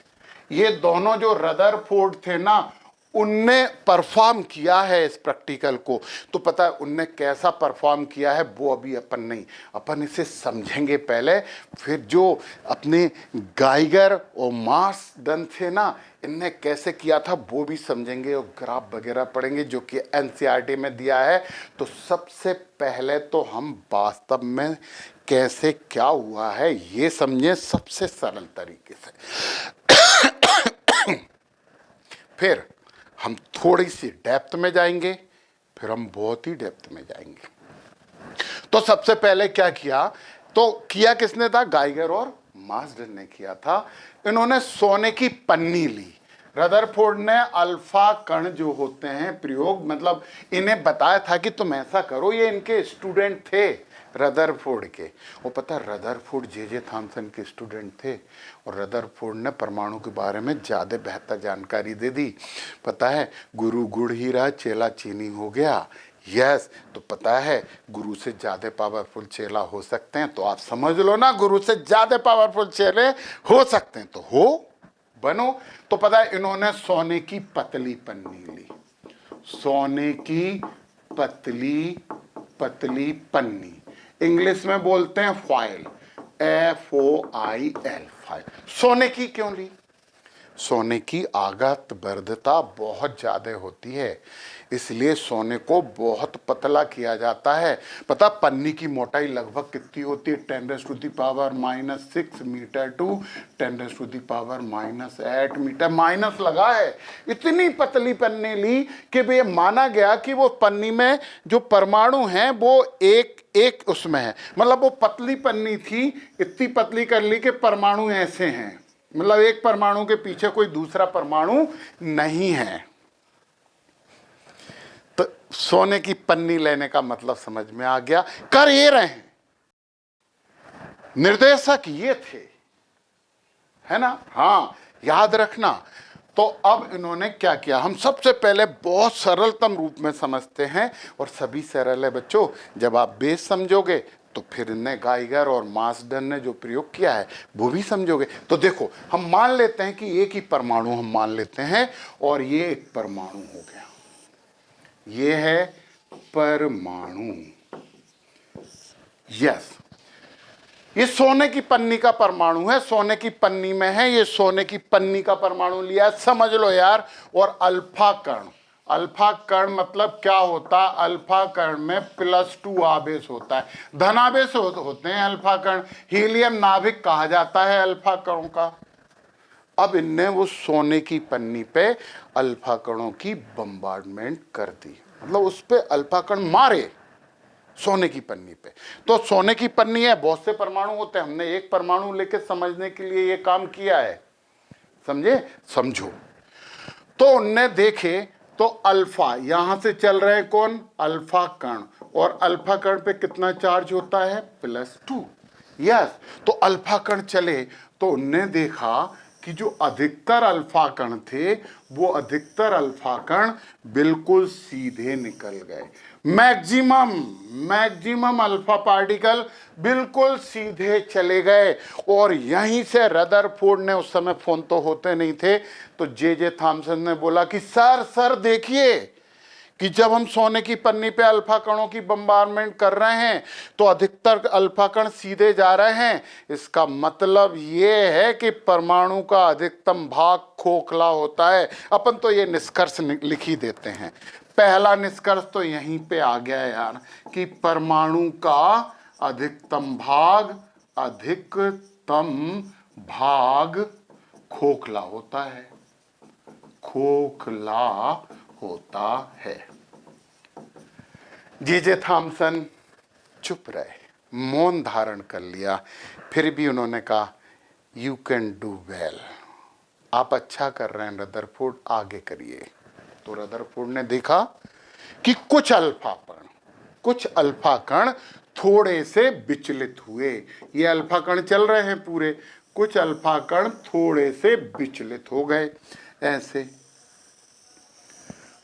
ये दोनों जो रदरफोर्ड थे ना, उनने परफॉर्म किया है इस प्रैक्टिकल को। तो पता है उनने कैसा परफॉर्म किया है वो अभी अपन इसे समझेंगे पहले, फिर जो अपने गाइगर और मार्सडन थे ना, इनने कैसे किया था वो भी समझेंगे, और ग्राफ वगैरह पढ़ेंगे जो कि NCERT में दिया है। तो सबसे पहले तो हम वास्तव में कैसे क्या हुआ है ये समझें सबसे सरल तरीके से, फिर हम थोड़ी सी डेप्थ में जाएंगे, फिर हम बहुत ही डेप्थ में जाएंगे। तो सबसे पहले क्या किया? तो किया किसने था? गाइगर और मार्सडन ने किया था। इन्होंने सोने की पन्नी ली। रदरफोर्ड ने अल्फा कण जो होते हैं प्रयोग, मतलब इन्हें बताया था कि तुम ऐसा करो। ये इनके स्टूडेंट थे रदरफोर्ड के। वो पता, रदरफोर्ड जे थॉमसन के स्टूडेंट थे, और रदरफोर्ड ने परमाणु के बारे में ज़्यादा बेहतर जानकारी दे दी। पता है, गुरु गुड़ ही रहा, चेला चीनी हो गया। यस, तो पता है गुरु से ज़्यादा पावरफुल चेला हो सकते हैं, तो आप समझ लो ना, गुरु से ज़्यादा पावरफुल चेले हो सकते हैं, तो हो बनो। तो पता है इन्होंने सोने की पतली पन्नी ली, सोने की पतली पन्नी, इंग्लिश में बोलते हैं फॉइल, FOIL, फॉइल। सोने की क्यों ली? सोने की आगत वर्धता बहुत ज़्यादा होती है, इसलिए सोने को बहुत पतला किया जाता है। पता पन्नी की मोटाई लगभग कितनी होती है? 10⁻⁻6 मीटर टू 10⁻⁻8 मीटर। माइनस लगा है। इतनी पतली पन्नी ली कि ये माना गया कि वो पन्नी में जो परमाणु हैं वो एक एक उसमें है। मतलब वो पतली पन्नी थी, इतनी पतली कर ली कि परमाणु ऐसे हैं, मतलब एक परमाणु के पीछे कोई दूसरा परमाणु नहीं है। तो सोने की पन्नी लेने का मतलब समझ में आ गया। कर ये रहे हैं, निर्देशक ये थे, है ना? हाँ, याद रखना। तो अब इन्होंने क्या किया, हम सबसे पहले बहुत सरलतम रूप में समझते हैं, और सभी सरल है बच्चों। जब आप बेस समझोगे तो फिर इनने गाइगर और मार्सडन ने जो प्रयोग किया है वो भी समझोगे। तो देखो, हम मान लेते हैं कि एक ही परमाणु हम मान लेते हैं, और ये एक परमाणु हो गया, ये है परमाणु। यस, ये सोने की पन्नी का परमाणु है, सोने की पन्नी में है, ये सोने की पन्नी का परमाणु लिया, समझ लो यार। और अल्फा कण, अल्फा कण मतलब क्या होता है? अल्फा कण में +2 आवेश होता है, धनावेश होते हैं अल्फा कण। हीलियम नाभिक कहा जाता है अल्फा कणों का। अब इनने वो सोने की पन्नी पे अल्फा कणों की बम्बार्डमेंट कर दी, मतलब उस पे अल्फा कण मारे सोने की पन्नी पे। तो सोने की पन्नी है, बहुत से परमाणु होते हैं, हमने एक परमाणु लेके समझने के लिए ये काम किया है, समझे? समझो। तो उनने देखे तो अल्फा, यहां से चल रहे कौन? अल्फा कण, और अल्फा कण पे कितना चार्ज होता है? +2। यस, तो अल्फा कण चले तो उनने देखा कि जो अधिकतर अल्फा कण थे वो अधिकतर अल्फा कण बिल्कुल सीधे निकल गए। मैक्सिमम अल्फा पार्टिकल बिल्कुल सीधे चले गए। और यहीं से रदरफोर्ड ने, उस समय फोन तो होते नहीं थे, तो जे थॉमसन ने बोला कि सर देखिए कि जब हम सोने की पन्नी पे अल्फा कणों की बम्बारमेंट कर रहे हैं तो अधिकतर अल्फा कण सीधे जा रहे हैं। इसका मतलब ये है कि परमाणु का अधिकतम भाग खोखला होता है। अपन तो ये निष्कर्ष लिख ही देते हैं। पहला निष्कर्ष तो यहीं पे आ गया यार कि परमाणु का अधिकतम भाग खोखला होता है, खोखला होता है। जे थॉमसन चुप रहे, मौन धारण कर लिया। फिर भी उन्होंने कहा यू कैन डू वेल, आप अच्छा कर रहे हैं रदरफोर्ड, आगे करिए। तो रदरफोर्ड ने देखा कि कुछ अल्फा कण थोड़े से विचलित हुए। ये अल्फा कण चल रहे हैं पूरे, कुछ अल्फा कण थोड़े से विचलित हो गए ऐसे।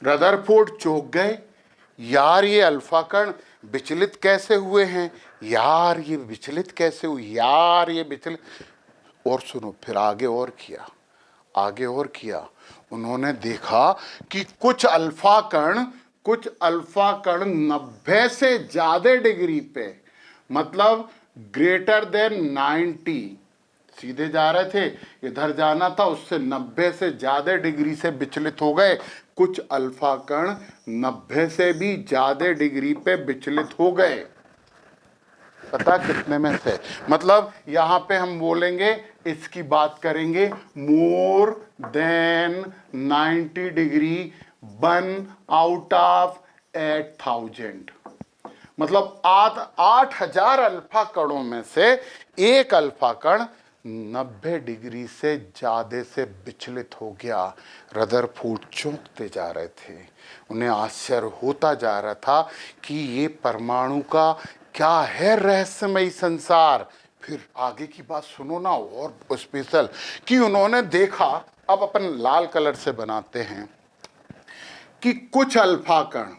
रदरफोर्ड चौंक गए, यार ये अल्फा कण विचलित कैसे हुए हैं, यार ये विचलित कैसे हुए, यार ये विचलित। और सुनो, फिर आगे और किया। उन्होंने देखा कि कुछ अल्फा कण 90 से ज्यादा डिग्री पे, मतलब ग्रेटर देन 90, सीधे जा रहे थे, इधर जाना था, उससे 90 से ज्यादा डिग्री से विचलित हो गए। कुछ अल्फा कण 90 से भी ज्यादा डिग्री पे विचलित हो गए। पता कितने में से? मतलब यहां पे हम बोलेंगे, इसकी बात करेंगे, more than 90 degree 1 out of 8000। मतलब 8000 अल्फा कणों में से एक अल्फा कण 90 डिग्री से ज्यादा से विचलित हो गया। रदरफोर्ड चौंकते जा रहे थे, उन्हें आश्चर्य होता जा रहा था कि ये परमाणु का क्या है रहस्यमयी संसार। फिर आगे की बात सुनो ना, और स्पेशल कि उन्होंने देखा, अब अपन लाल कलर से बनाते हैं, कि कुछ अल्फा कण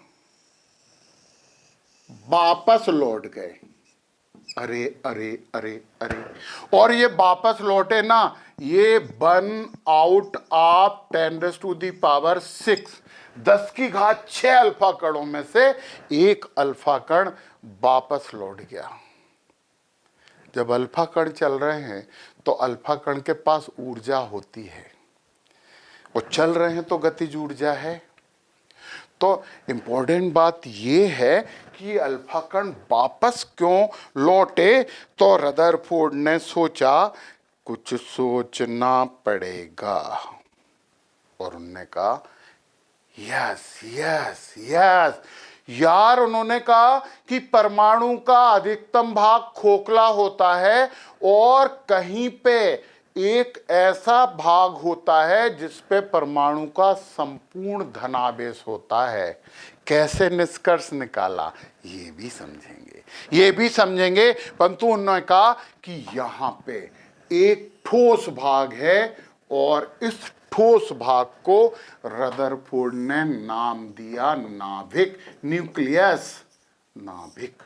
वापस लौट गए। अरे अरे अरे अरे, और ये वापस लौटे ना, ये 1 आउट ऑफ 10⁻6, 10⁻6 अल्फा कणों में से एक अल्फा कण वापस लौट गया। जब अल्फा कण चल रहे हैं तो अल्फा कण के पास ऊर्जा होती है, वो चल रहे हैं तो गतिज ऊर्जा है। तो इंपॉर्टेंट बात ये है कि अल्फा कण वापस क्यों लौटे, तो रदरफोर्ड ने सोचा कुछ सोचना पड़ेगा, और उन्होंने कहा यस यस यस। यार उन्होंने कहा कि परमाणु का अधिकतम भाग खोखला होता है और कहीं पे एक ऐसा भाग होता है जिस पे परमाणु का संपूर्ण धनावेश होता है। कैसे निष्कर्ष निकाला ये भी समझेंगे, परंतु उन्होंने कहा कि यहां पे एक ठोस भाग है और इस ठोस भाग को रदरफोर्ड ने नाम दिया नाभिक, न्यूक्लियस, नाभिक।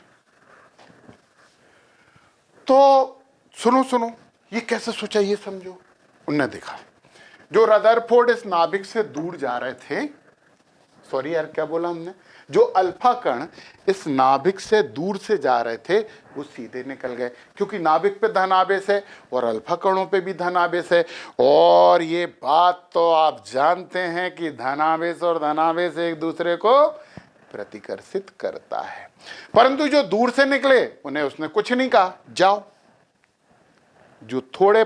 तो सुनो, ये कैसे सोचा ये समझो। उनने देखा जो रदरफोर्ड इस नाभिक से दूर जा रहे थे, सॉरी यार क्या बोला हमने, जो अल्फा कण इस नाभिक से दूर से जा रहे थे वो सीधे निकल गए, क्योंकि नाभिक पे धनावेश है और अल्फा कणों पे भी धनावेश है। और ये बात तो आप जानते हैं कि धनावेश और धनावेश एक दूसरे को प्रतिकर्षित करता है। परंतु जो दूर से निकले उन्हें उसने कुछ नहीं कहा, जाओ। जो थोड़े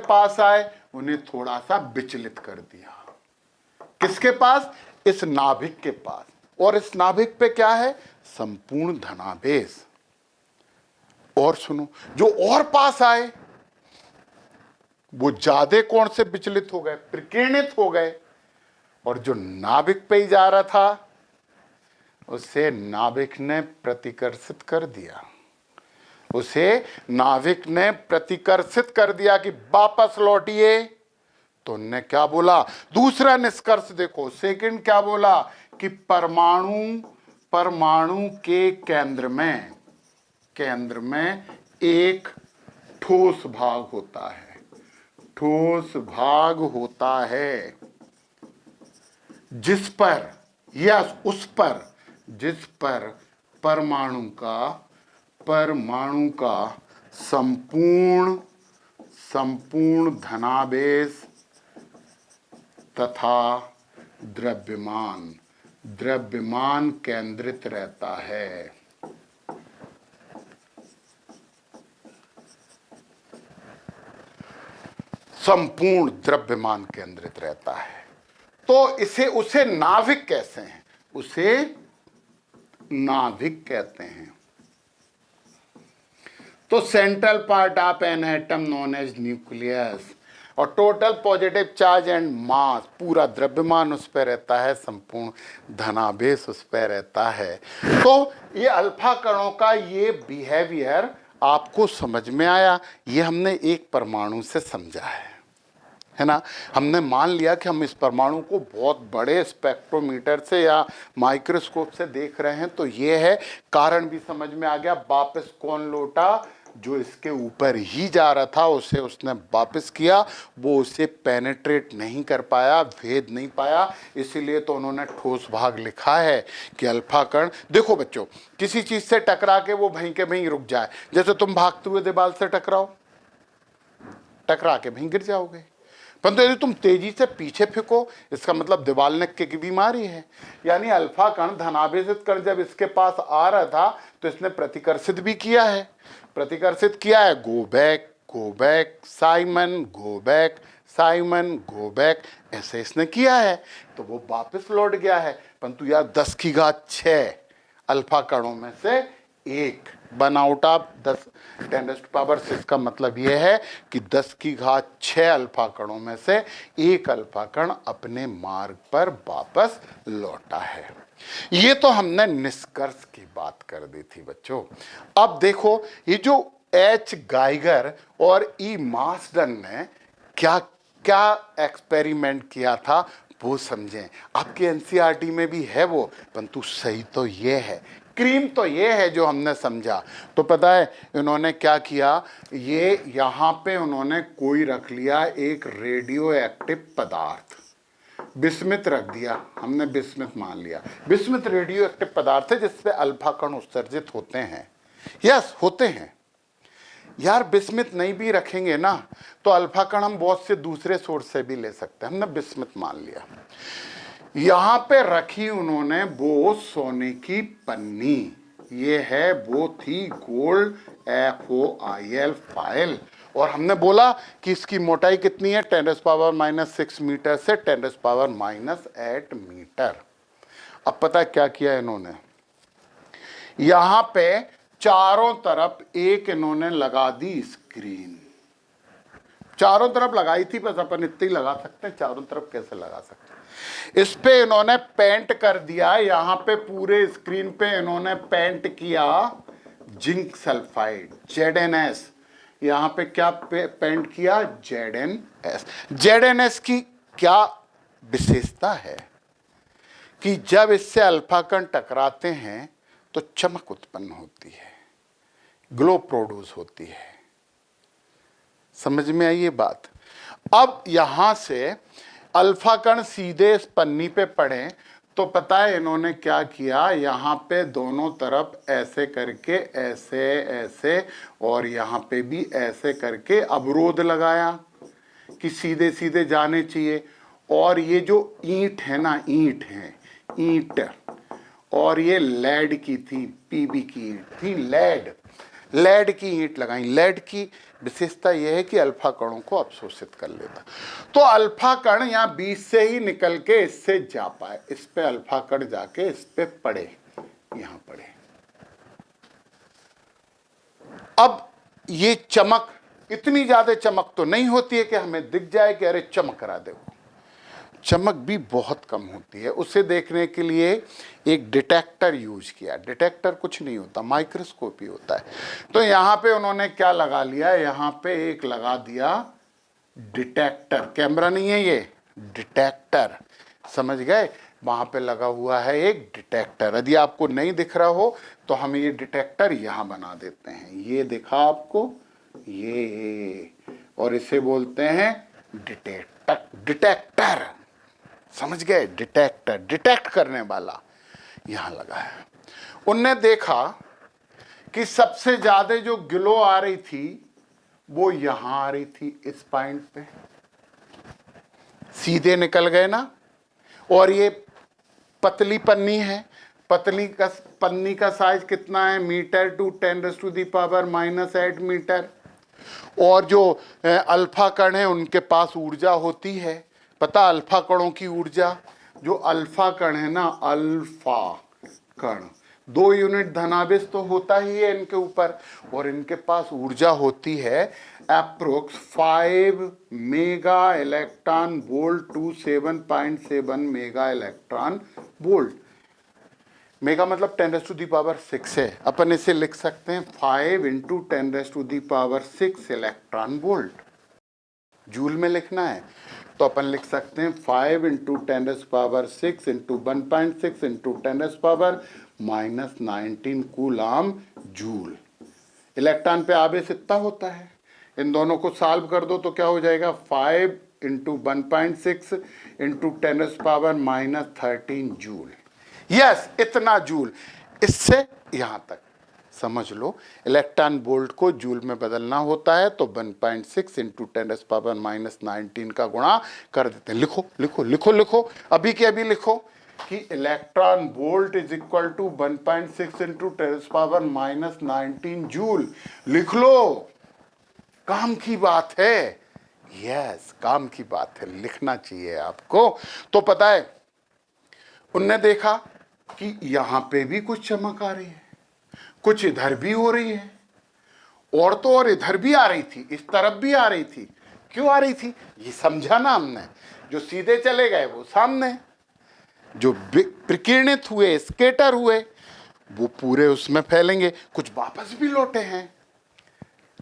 पास आए उन्हें थोड़ा सा विचलित कर दिया। किसके पास? इस नाभिक के पास। और इस नाभिक पे क्या है? संपूर्ण धनावेश। और सुनो, जो और पास आए वो ज्यादा कोण से विचलित हो गए, प्रकीर्णित हो गए, और जो नाभिक पे ही जा रहा था उसे नाभिक ने प्रतिकर्षित कर दिया, कि वापस लौटिए। तो उन्होंने क्या बोला? दूसरा निष्कर्ष देखो, सेकंड क्या बोला कि परमाणु के केंद्र में एक ठोस भाग होता है, जिस पर परमाणु का संपूर्ण धनावेश तथा द्रव्यमान केंद्रित रहता है। संपूर्ण द्रव्यमान केंद्रित रहता है। तो उसे नाभिक कैसे हैं? उसे नाभिक कहते हैं। तो central part of an atom known as nucleus, और total positive charge and mass, पूरा द्रव्यमान उस पर रहता है, संपूर्ण धनावेश उस पर रहता है। तो ये अल्फा कणों का ये बिहेवियर आपको समझ में आया। ये हमने एक परमाणु से समझा है ना। हमने मान लिया कि हम इस परमाणु को बहुत बड़े स्पेक्ट्रोमीटर से या माइक्रोस्कोप से देख रहे हैं, तो ये है, कारण भी समझ में आ गया। वापस कौन लौटा? जो इसके ऊपर ही जा रहा था उसे उसने वापस किया, वो उसे पेनेट्रेट नहीं कर पाया, भेद नहीं पाया, इसीलिए तो उन्होंने ठोस भाग लिखा है कि अल्फा कण। देखो बच्चों, किसी चीज से टकरा के वो वहीं के वहीं रुक जाए, जैसे तुम भागते हुए दीवार से टकरा के वहीं गिर जाओगे। परंतु यदि तुम तेजी से पीछे फेंको, इसका मतलब दीवार ने की बीमारी है। यानी अल्फा कण, धनावेशित कण जब इसके पास आ रहा था तो इसने प्रतिकर्षित भी किया है, go back Simon go back, ऐसे इसने किया है, तो वो वापस लौट गया है। परंतु यार 10⁻6 अल्फा कणों में से एक, 1 आउट ऑफ 10⁻6 का मतलब यह है कि 10⁻6 अल्फा कणों में से एक अल्फा कण अपने मार्ग पर वापस लौटा है। ये तो हमने निष्कर्ष की बात कर दी थी बच्चों। अब देखो, ये जो एच गाइगर और ई मार्सडन ने क्या क्या एक्सपेरिमेंट किया था वो समझें। आपके एनसीईआरटी में भी है वो, परंतु सही तो ये है, क्रीम तो ये है जो हमने समझा। तो पता है इन्होंने क्या किया? ये यहाँ पे उन्होंने कोई रख लिया एक रेडियो एक्टिव पदार्थ, बिस्मित रख दिया, हमने बिस्मित मान लिया। बिस्मित रेडियो एक्टिव पदार्थ है जिससे अल्फा कण उत्सर्जित होते हैं, यस होते हैं। यार बिस्मिथ नहीं भी रखेंगे ना तो अल्फा कण हम बहुत से दूसरे सोर्स से भी ले सकते हैं, हमने बिस्मिथ मान लिया। यहां पे रखी उन्होंने वो सोने की पन्नी, ये है वो थी गोल्ड FOIL फाइल, और हमने बोला कि इसकी मोटाई कितनी है, 10⁻⁻6 मीटर से 10⁻⁻8 मीटर। अब पता है क्या किया इन्होंने, यहां पे चारों तरफ एक इन्होंने लगा दी स्क्रीन, चारों तरफ लगाई थी, बस अपन इतनी लगा सकते हैं, चारों तरफ कैसे लगा सकते हैं। इस पे इन्होंने पेंट कर दिया, यहां पे पूरे स्क्रीन पे इन्होंने पेंट किया जिंक सल्फाइड ZnS। यहां पे क्या पेंट किया, ZnS। ZnS की क्या विशेषता है कि जब इससे अल्फा कण टकराते हैं तो चमक उत्पन्न होती है, ग्लो प्रोड्यूस होती है। समझ में आई ये बात। अब यहां से अल्फा कण सीधे इस पन्नी पे पड़े तो पता है इन्होंने क्या किया, यहां पे दोनों तरफ ऐसे करके ऐसे ऐसे और यहां पे भी ऐसे करके अवरोध लगाया कि सीधे सीधे जाने चाहिए। और ये जो ईंट है ना, ईंट है, ईंट, और ये लेड की थी, PB की ईंट थी, लेड की ईंट लगाई। लेड की विशेषता यह है कि अल्फा कणों को अवशोषित कर लेता, तो अल्फा कण यहाँ बीच से ही निकल के इससे जा पाए, इस पे अल्फा कण जाके इस पे पड़े, यहां पड़े। अब ये चमक, इतनी ज्यादा चमक तो नहीं होती है कि हमें दिख जाए कि अरे चमक रहा, देखो चमक भी बहुत कम होती है। उसे देखने के लिए एक डिटेक्टर यूज किया। डिटेक्टर कुछ नहीं होता, माइक्रोस्कोप ही होता है। तो यहाँ पे उन्होंने क्या लगा लिया, यहाँ पे एक लगा दिया डिटेक्टर, कैमरा नहीं है ये, डिटेक्टर, समझ गए। वहां पे लगा हुआ है एक डिटेक्टर। यदि आपको नहीं दिख रहा हो तो हम ये डिटेक्टर यहाँ बना देते हैं, ये दिखा आपको, ये, और इसे बोलते हैं डिटेक्टर, समझ गए, डिटेक्टर, डिटेक्ट करने वाला यहां लगा है। उनने देखा कि सबसे ज्यादा जो ग्लो आ रही थी वो यहां आ रही थी, इस पॉइंट पे सीधे निकल गए ना। और ये पतली पन्नी है, पन्नी का साइज कितना है, मीटर टू 10⁻⁻8 मीटर। और जो अल्फा कण है उनके पास ऊर्जा होती है, पता अल्फा कणों की ऊर्जा, जो अल्फा कण है ना, अल्फा कण 2 यूनिट धनावेश तो होता ही है इनके ऊपर, और इनके पास ऊर्जा होती है approx 5 mega electron volt to 7.7 mega electron volt. Mega मतलब 10⁻6 है, अपन इसे लिख सकते हैं 5 × 10⁻6 इलेक्ट्रॉन वोल्ट। जूल में लिखना है तो अपन लिख सकते हैं 5 × 10⁻6 × 1.6 × 10⁻⁻19 कूलाम जूल। इलेक्ट्रॉन पे आवेश इतना होता है, इन दोनों को सॉल्व कर दो तो क्या हो जाएगा, 5 × 1.6 × 10⁻⁻13 जूल। यस, इतना जूल। इससे यहां तक समझ लो, इलेक्ट्रॉन वोल्ट को जूल में बदलना होता है तो 1.6 × 10⁻⁻19 का गुणा कर देते हैं। लिखो लिखो लिखो लिखो, अभी के अभी लिखो कि electron volt is equal to 1.6 × 10⁻⁻19 joule. लिख लो, काम की बात है। यस, काम की बात है, लिखना चाहिए आपको। तो पता है उनने देखा कि यहां पे भी कुछ चमक आ रही है, कुछ इधर भी हो रही है, और तो और इधर भी आ रही थी, इस तरफ भी आ रही थी। क्यों आ रही थी ये समझा ना हमने। जो सीधे चले गए वो सामने, जो विकिरणित हुए, स्केटर हुए, वो पूरे उसमें फैलेंगे, कुछ वापस भी लौटे हैं।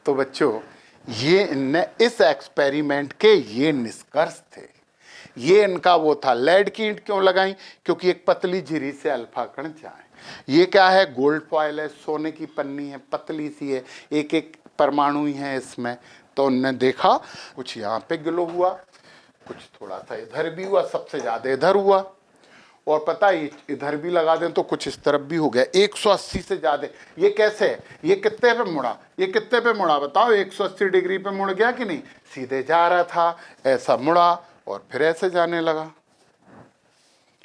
तो बच्चों, ये इनने इस एक्सपेरिमेंट के ये निष्कर्ष थे, ये इनका वो था। लेड की ईंट क्यों लगाई, क्योंकि एक पतली झिरी से अल्फा कण जाए। ये क्या है, गोल्ड फॉइल है, सोने की पन्नी है, पतली सी है, एक एक परमाणु ही है इसमें। तो उन्होंने देखा कुछ यहाँ पे ग्लो हुआ, कुछ थोड़ा सा इधर भी हुआ, सबसे ज्यादा इधर हुआ। और पता है इधर भी लगा दें तो कुछ इस तरफ भी हो गया, 180 से ज्यादा। ये कैसे है, ये कितने पे मुड़ा, ये कितने पे मुड़ा बताओ, 180 डिग्री पे मुड़ गया कि नहीं, सीधे जा रहा था, ऐसा मुड़ा और फिर ऐसे जाने लगा,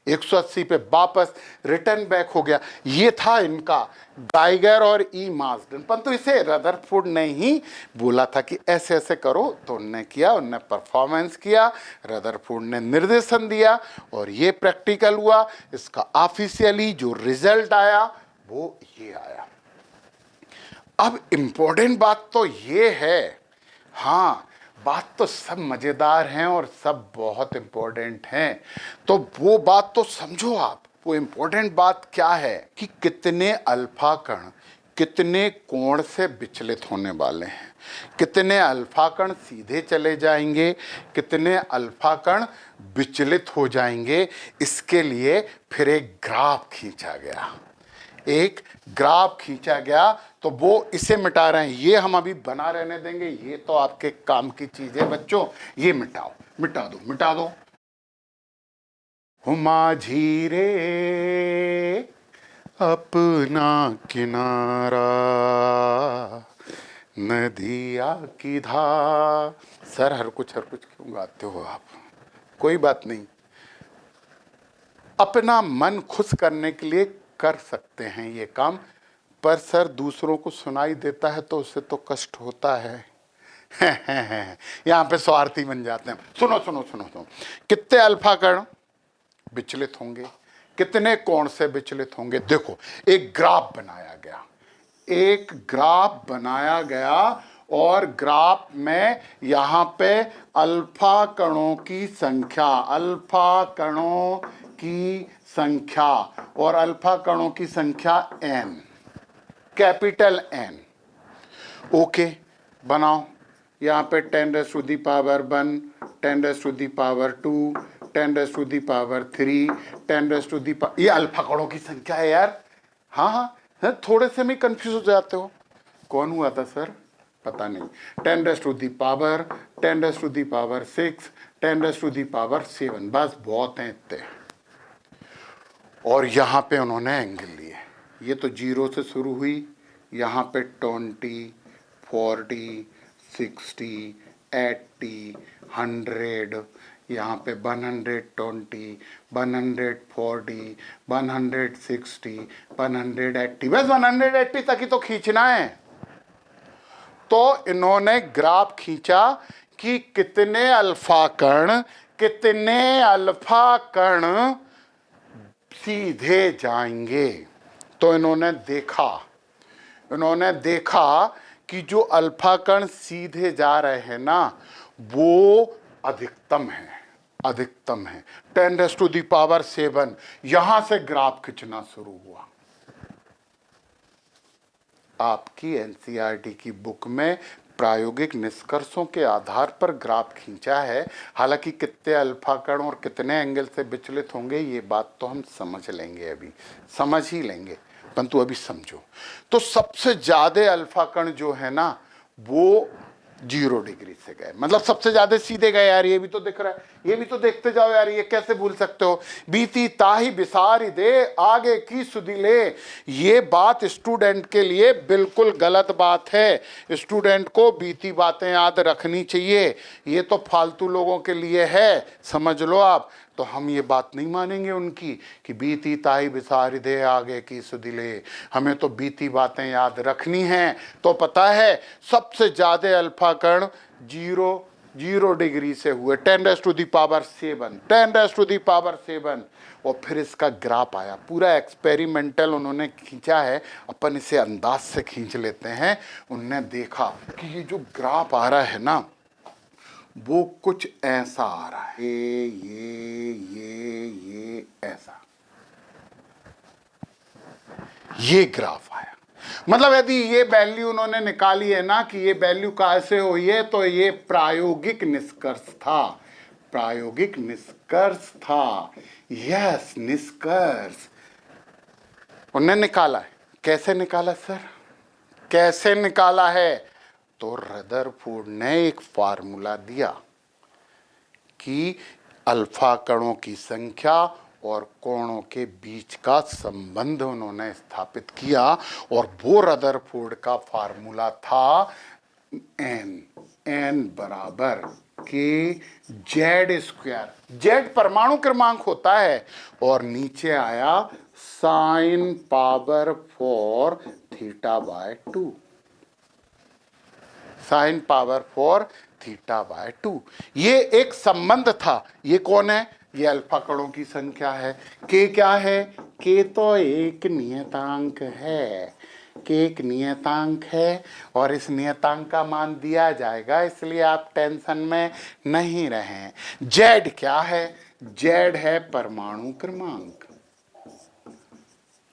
180 पे वापस रिटर्न बैक हो गया। ये था इनका गाइगर और ई मार्सडन, परंतु इसे रदरफोर्ड ने ही बोला था कि ऐसे ऐसे करो, तो उनने किया, उनने परफॉर्मेंस किया, रदरफोर्ड ने निर्देशन दिया और ये प्रैक्टिकल हुआ। इसका ऑफिशियली जो रिजल्ट आया वो ये आया। अब इंपॉर्टेंट बात तो ये है, हाँ बात तो सब मजेदार हैं और सब बहुत इंपॉर्टेंट हैं, तो वो बात तो समझो आप। वो इंपॉर्टेंट बात क्या है कि कितने अल्फा कण कितने कोण से विचलित होने वाले हैं, कितने अल्फा कण सीधे चले जाएंगे, कितने अल्फा कण विचलित हो जाएंगे। इसके लिए फिर एक ग्राफ खींचा गया, एक ग्राफ खींचा गया। तो वो इसे मिटा रहे हैं, ये हम अभी बना रहने देंगे, ये तो आपके काम की चीज है बच्चों, ये मिटाओ, मिटा दो, मिटा दो। माझी रे अपना किनारा, नदिया की धार। सर हर कुछ क्यों गाते हो आप, कोई बात नहीं, अपना मन खुश करने के लिए कर सकते हैं ये काम, पर सर दूसरों को सुनाई देता है तो उससे तो कष्ट होता है। यहाँ पे स्वार्थी बन जाते हैं। सुनो सुनो सुनो सुनो, कितने अल्फा कण विचलित होंगे, कितने कोण से विचलित होंगे। देखो एक ग्राफ बनाया गया, एक ग्राफ बनाया गया और ग्राफ में यहाँ पे अल्फा कणों की संख्या, अल्फा कणों की संख्या और अल्फा कणों की संख्या n, कैपिटल N। ओके बनाओ, यहाँ पे 10⁻⁻1, 10⁻2, 10⁻3, 10⁻, ये अल्फा कणों की संख्या है यार। हाँ हाँ, थोड़े से में कंफ्यूज हो जाते हो, कौन हुआ था सर पता नहीं। 10⁻, 10⁻6, 10⁻7, बस बहुत हैं इतने। और यहाँ पे उन्होंने एंगल लिए, ये तो 0 से शुरू हुई, यहाँ पे 20, 40, 60, 80, 100, यहाँ पे 120, 140, 160, 180, बस 180 तक ही तो खींचना है। तो इन्होंने ग्राफ खींचा कि कितने अल्फा कण सीधे जाएंगे। तो इन्होंने देखा कि जो अल्फा कण सीधे जा रहे हैं ना वो अधिकतम है 10⁻7। यहां से ग्राफ खींचना शुरू हुआ। आपकी एनसीईआरटी की बुक में प्रायोगिक निष्कर्षों के आधार पर ग्राफ खींचा है। हालांकि कितने अल्फा कण और कितने एंगल से विचलित होंगे ये बात तो हम समझ लेंगे, अभी समझ ही लेंगे, परंतु अभी समझो। तो सबसे ज्यादा अल्फा कण जो है ना वो 0 डिग्री से गए, मतलब सबसे ज्यादा सीधे गए। यार ये भी तो दिख रहा है, ये भी तो देखते जाओ यार, ये कैसे भूल सकते हो। बीती ताही बिसारी दे आगे की सुदिले, ये बात स्टूडेंट के लिए बिल्कुल गलत बात है। स्टूडेंट को बीती बातें याद रखनी चाहिए, ये तो फालतू लोगों के लिए है, समझ लो आप। तो हम ये बात नहीं मानेंगे उनकी कि बीती ताही बिसारी दे आगे की सुदिले, हमें तो बीती बातें याद रखनी हैं। तो पता है सबसे ज्यादा अल्फा कण 0 डिग्री से हुए, 10⁻7, और फिर इसका ग्राफ आया, पूरा एक्सपेरिमेंटल उन्होंने खींचा है, अपन इसे अंदाज से खींच लेते हैं। उनने देखा कि ये जो ग्राफ आ रहा है ना वो कुछ ऐसा आ रहा है, ये ऐसा, ये ग्राफ आया। मतलब यदि ये वैल्यू उन्होंने निकाली है ना कि ये वैल्यू कैसे हुई है, तो ये प्रायोगिक निष्कर्ष था, यस निष्कर्ष उन्होंने निकाला है। कैसे निकाला सर, कैसे निकाला है? तो रदरफोर्ड ने एक फार्मूला दिया कि अल्फा कणों की संख्या और कोणों के बीच का संबंध उन्होंने स्थापित किया, और वो रदरफोर्ड का फार्मूला था एन बराबर के जेड स्क्वायर। जेड परमाणु क्रमांक होता है, और नीचे आया sine power 4 theta by 2, sine power 4 theta by 2। ये एक संबंध था। ये कौन है? ये अल्फा कणों की संख्या है। के क्या है? के तो एक नियतांक है, के एक नियतांक है, और इस नियतांक का मान दिया जाएगा, इसलिए आप टेंशन में नहीं रहें। जेड क्या है? जेड है परमाणु क्रमांक।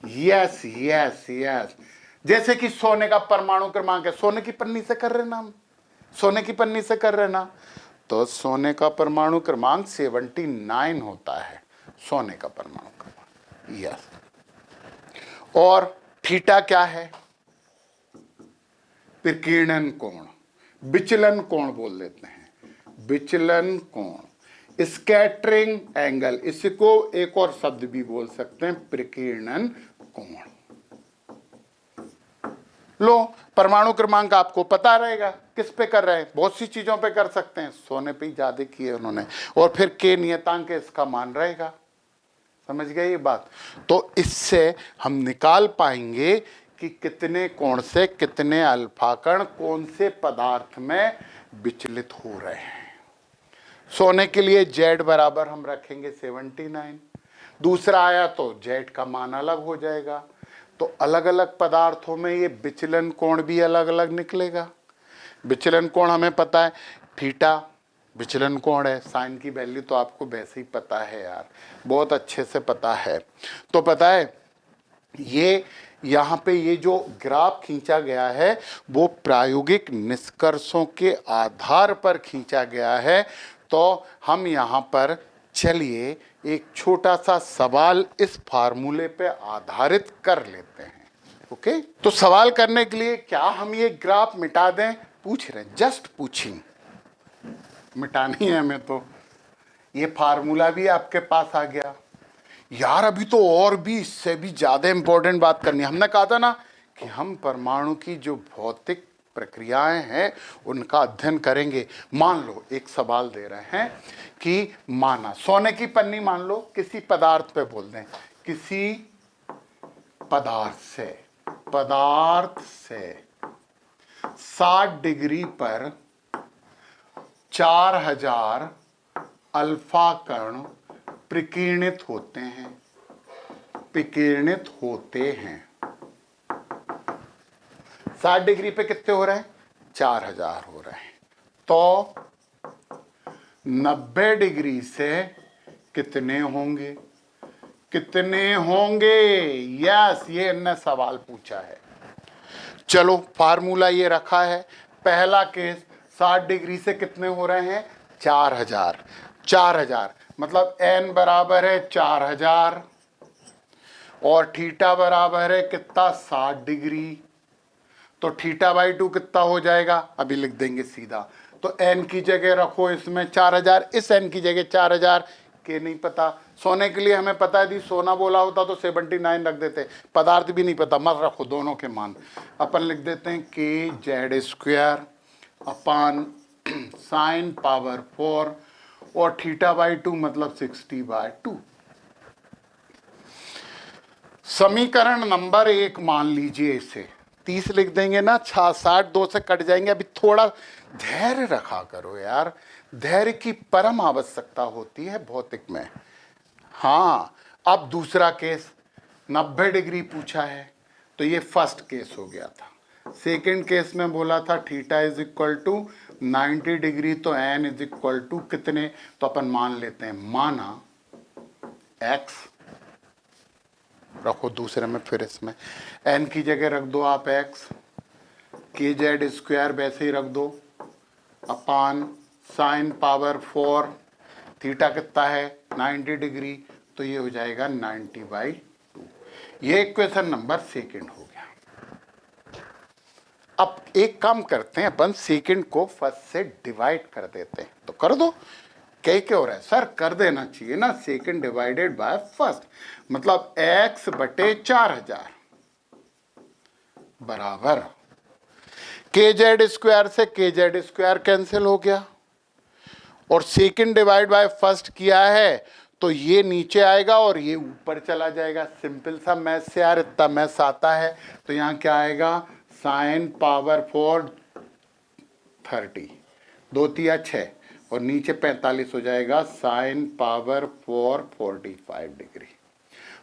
यस यस यस, जैसे कि सोने का परमाणु क्रमांक है, सोने की पन्नी से कर रहे ना हम, सोने की पन्नी से कर रहे ना, तो सोने का परमाणु क्रमांक 79 होता है, सोने का परमाणु क्रमांक। यस। और थीटा क्या है? विकिरण कोण, विचलन कोण बोल देते हैं, विचलन कोण, स्कैटरिंग एंगल, इसको एक और शब्द भी बोल सकते हैं, प्रकीर्णन कोण। लो, परमाणु क्रमांक आपको पता रहेगा किस पे कर रहे हैं, बहुत सी चीजों पे कर सकते हैं, सोने पे ही ज्यादा किए उन्होंने। और फिर के नियतांक इसका मान रहेगा। समझ गए ये बात? तो इससे हम निकाल पाएंगे कि कितने कोण से कितने अल्फा कण कौन से पदार्थ में विचलित हो रहे हैं। सोने के लिए जेड बराबर हम रखेंगे 79, दूसरा आया तो जेड का मान अलग हो जाएगा, तो अलग अलग पदार्थों में ये विचलन कोण भी अलग अलग निकलेगा। विचलन कोण हमें पता है, थीटा विचलन कोण है, साइन की वैल्यू तो आपको वैसे ही पता है यार, बहुत अच्छे से पता है। तो पता है ये यहाँ पे ये जो ग्राफ खींचा गया है वो प्रायोगिक निष्कर्षों के आधार पर खींचा गया है। तो हम यहाँ पर चलिए एक छोटा सा सवाल इस फार्मूले पे आधारित कर लेते हैं। ओके, तो सवाल करने के लिए क्या हम ये ग्राफ मिटा दें? पूछ रहे हैं, जस्ट पूछिंग, मिटानी है हमें। तो ये फार्मूला भी आपके पास आ गया यार। अभी तो और भी इससे भी ज्यादा इंपॉर्टेंट बात करनी है। हमने कहा था ना कि हम परमाणु की जो भौतिक प्रक्रियाएं हैं उनका अध्ययन करेंगे। मान लो एक सवाल दे रहे हैं कि माना सोने की पन्नी मान लो किसी पदार्थ पे बोल दें, किसी पदार्थ से 60 डिग्री पर 4000 अल्फा कण प्रकीर्णित होते हैं। 60 डिग्री पे कितने हो रहे हैं? 4000 हो रहे हैं। तो 90 डिग्री से कितने होंगे? यस, ये इन्होंने सवाल पूछा है। चलो फार्मूला ये रखा है। पहला केस 60 डिग्री से कितने हो रहे हैं? 4000 मतलब n बराबर है 4000 और थीटा बराबर है कितना? 60 डिग्री। तो थीटा बाई 2 कितना हो जाएगा? अभी लिख देंगे सीधा। तो n की जगह रखो इसमें 4000, इस n की जगह 4000, के नहीं पता। सोने के लिए हमें पता है, यदि सोना बोला होता तो 79 रख देते, पदार्थ भी नहीं पता, मत रखो दोनों के मान। अपन लिख देते हैं के Z square upon sine power 4 और थीटा बाई 2 मतलब 60/2। समीकरण नंबर 1 मान लीजिए, इसे 30 लिख देंगे ना, 60 2 से कट जाएंगे। अभी थोड़ा धैर्य रखा करो यार, धैर्य की परम आवश्यकता होती है भौतिक में। हाँ, अब दूसरा केस 90 डिग्री पूछा है, तो ये फर्स्ट केस हो गया था। सेकंड केस में बोला था theta is equal to 90 degree, तो एन इज इक्वल टू कितने? तो अपन मान लेते हैं, माना एक्स रखो दूसरे में, फिर इसमें एन की जगह रख दो आप एक्स, के जेड स्क्वायर वैसे ही रख दो अपान साइन पावर 4, थीटा कितना है? 90 डिग्री, तो ये हो जाएगा 90/2। ये इक्वेशन नंबर सेकंड हो गया। अब एक काम करते हैं, अपन सेकंड को फर्स्ट से डिवाइड कर देते हैं, तो कर दो। क्या हो रहा है सर, कर देना चाहिए ना, सेकेंड डिवाइडेड बाय फर्स्ट, मतलब x बटे 4000 बराबर kz स्क्वायर से kz स्क्वायर कैंसिल हो गया, और सेकेंड डिवाइड बाय फर्स्ट किया है तो ये नीचे आएगा और ये ऊपर चला जाएगा। सिंपल सा मैथ से यार, इतना मैथ आता है। तो यहाँ क्या आएगा, साइन पावर 4 30, 2 तिया 6 और नीचे 45 हो जाएगा, साइन पावर 4 45 डिग्री।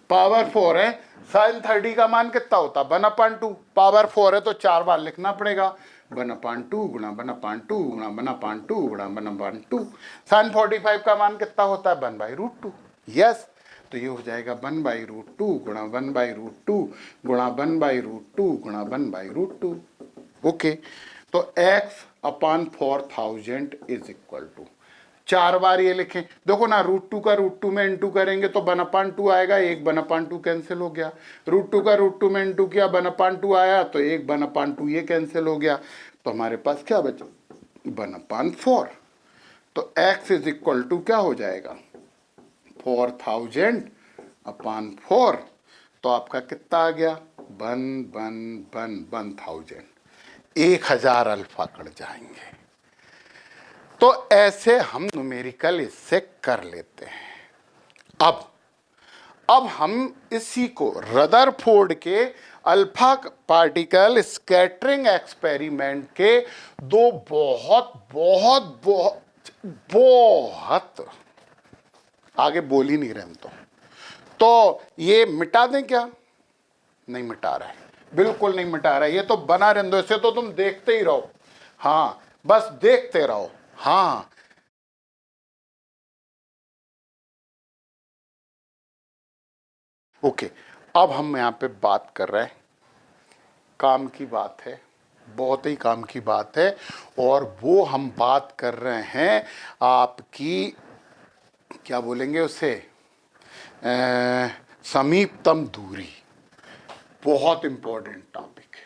पावर 4 है, साइन 30 का मान कितना होता, 1/2। पावर 4 है तो 4 बार लिखना पड़ेगा, 1/2 गुणा 1/2 गुणा 1/2 गुणा 1/2। साइन 45 का मान कितना होता है, 1/√2। यस, तो ये हो जाएगा 1/√2 गुणा 1/√2 गुणा 1/√2 गुणा 1/√2। ओके, तो x upon 4000 is equal to, 4 बार ये लिखें, देखो ना, √2 का √2 में इंटू करेंगे तो 1/2 आएगा, 1/2 कैंसिल हो गया। √2 का √2 में इंटू किया, 1/2 आया तो 1/2 ये कैंसिल हो गया, तो हमारे पास क्या बचा, 1/4। तो x इज इक्वल टू क्या हो जाएगा, 4000 अपॉन 4, तो आपका कितना आ गया, 1000, 1000 अल्फा कट जाएंगे। तो ऐसे हम न्यूमेरिकल इससे कर लेते हैं। अब हम इसी को रदरफोर्ड के अल्फा पार्टिकल स्कैटरिंग एक्सपेरिमेंट के दो बहुत बहुत बहुत बहुत आगे बोल ही नहीं रहे हम तो ये मिटा दें क्या, नहीं मिटा रहा है, बिल्कुल नहीं मिटा रहा है, ये तो बना रहने दो, इसे तो तुम देखते ही रहो, हाँ बस देखते रहो। हाँ, ओके, अब हम यहाँ पे बात कर रहे हैं, काम की बात है, बहुत ही काम की बात है, और वो हम बात कर रहे हैं आपकी, क्या बोलेंगे उसे, समीपतम दूरी। बहुत इंपॉर्टेंट टॉपिक है,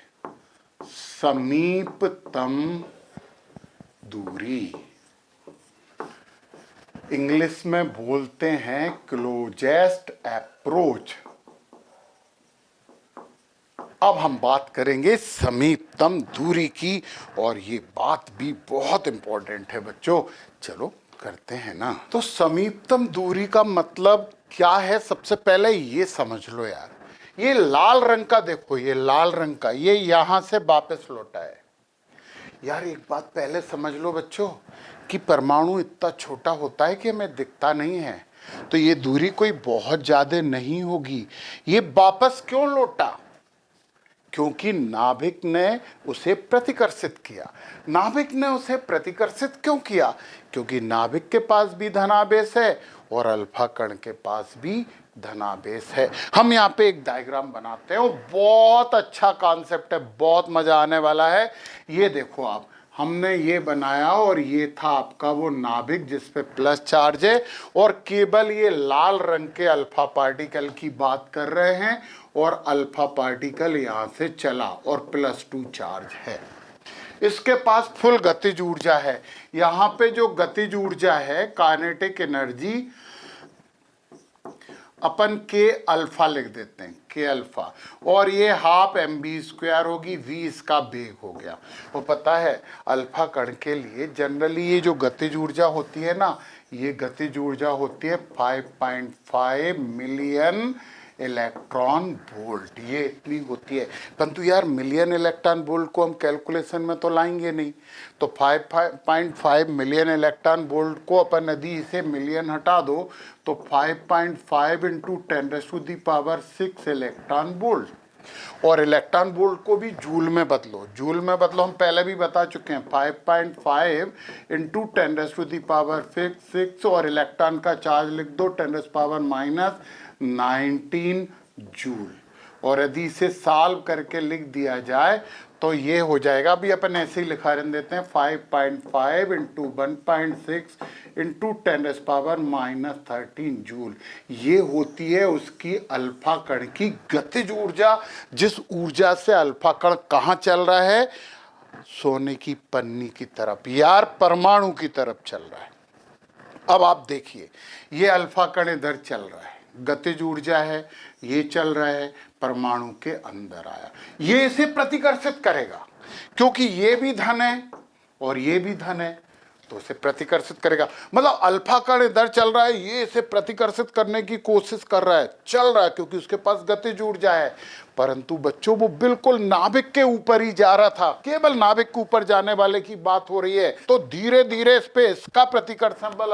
समीपतम दूरी, इंग्लिश में बोलते हैं क्लोजेस्ट अप्रोच। अब हम बात करेंगे समीपतम दूरी की, और ये बात भी बहुत इंपॉर्टेंट है बच्चों, चलो करते हैं ना। तो समीपतम दूरी का मतलब क्या है, सबसे पहले ये समझ लो यार, ये लाल रंग का देखो, ये लाल रंग का, ये यहां से वापस लौटा है यार। एक बात पहले समझ लो बच्चों कि परमाणु इतना छोटा होता है कि हमें दिखता नहीं है, तो ये दूरी कोई बहुत ज्यादा नहीं होगी। ये वापस क्यों लौटा, क्योंकि नाभिक ने उसे प्रतिकर्षित किया। नाभिक ने उसे प्रतिकर्षित क्यों किया, क्योंकि नाभिक के पास भी धनावेश है और अल्फा कण के पास भी धनावेश है। हम यहाँ पे एक डायग्राम बनाते हैं, वो बहुत अच्छा कॉन्सेप्ट है, बहुत मजा आने वाला है। ये देखो आप, हमने ये बनाया और ये था आपका वो नाभिक जिस पे प्लस चार्ज है, और केवल ये लाल रंग के अल्फा पार्टिकल की बात कर रहे हैं, और अल्फा पार्टिकल यहाँ से चला और +2 चार्ज है। इसके पास फुल गतिज ऊर्जा है। यहाँ पे जो गतिज ऊर्जा है, काइनेटिक एनर्जी, अपन के अल्फा लिख देते हैं, के अल्फा, और ये ½ mv² होगी, v इसका वेग हो गया। वो पता है अल्फा कण के लिए जनरली ये जो गतिज ऊर्जा होती है ना, ये गतिज ऊर्जा होती है 5.5 मिलियन इलेक्ट्रॉन वोल्ट, ये इतनी होती है। परंतु यार मिलियन इलेक्ट्रॉन वोल्ट को हम कैलकुलेशन में तो लाएंगे नहीं, तो 5.5 मिलियन इलेक्ट्रॉन वोल्ट को अपन यदि इसे मिलियन हटा दो तो 5.5 × 10⁶ इलेक्ट्रॉन वोल्ट, और इलेक्ट्रॉन वोल्ट को भी जूल में बदलो, जूल में बदलो, हम पहले भी बता चुके हैं, 5.5 × 10⁶, और इलेक्ट्रॉन का चार्ज लिख दो 10⁻⁹ जूल, और यदि इसे सॉल्व करके लिख दिया जाए तो ये हो जाएगा, अभी अपन ऐसे ही लिखा रहने देते हैं, 5.5 × 1.6 × 10⁻⁻13 जूल। ये होती है उसकी अल्फा कण की गतिज ऊर्जा, जिस ऊर्जा से अल्फा कण कहाँ चल रहा है, सोने की पन्नी की तरफ, यार परमाणु की तरफ चल रहा है। अब आप देखिए, ये अल्फा कण इधर चल रहा है, गतिज ऊर्जा है, ये चल रहा है, परमाणु के अंदर आया, ये इसे प्रतिकर्षित करेगा, क्योंकि ये भी धन है और ये भी धन है, तो इसे प्रतिकर्षित करेगा। मतलब अल्फा कण इधर चल रहा है, ये इसे प्रतिकर्षित करने की कोशिश कर रहा है, चल रहा है, क्योंकि उसके पास गतिज ऊर्जा है। परंतु बच्चों, वो बिल्कुल नाभिक के ऊपर ही जा रहा था, केवल नाभिक के ऊपर जाने वाले की बात हो रही है। तो धीरे धीरे इस पे इसका प्रतिकर्षण बल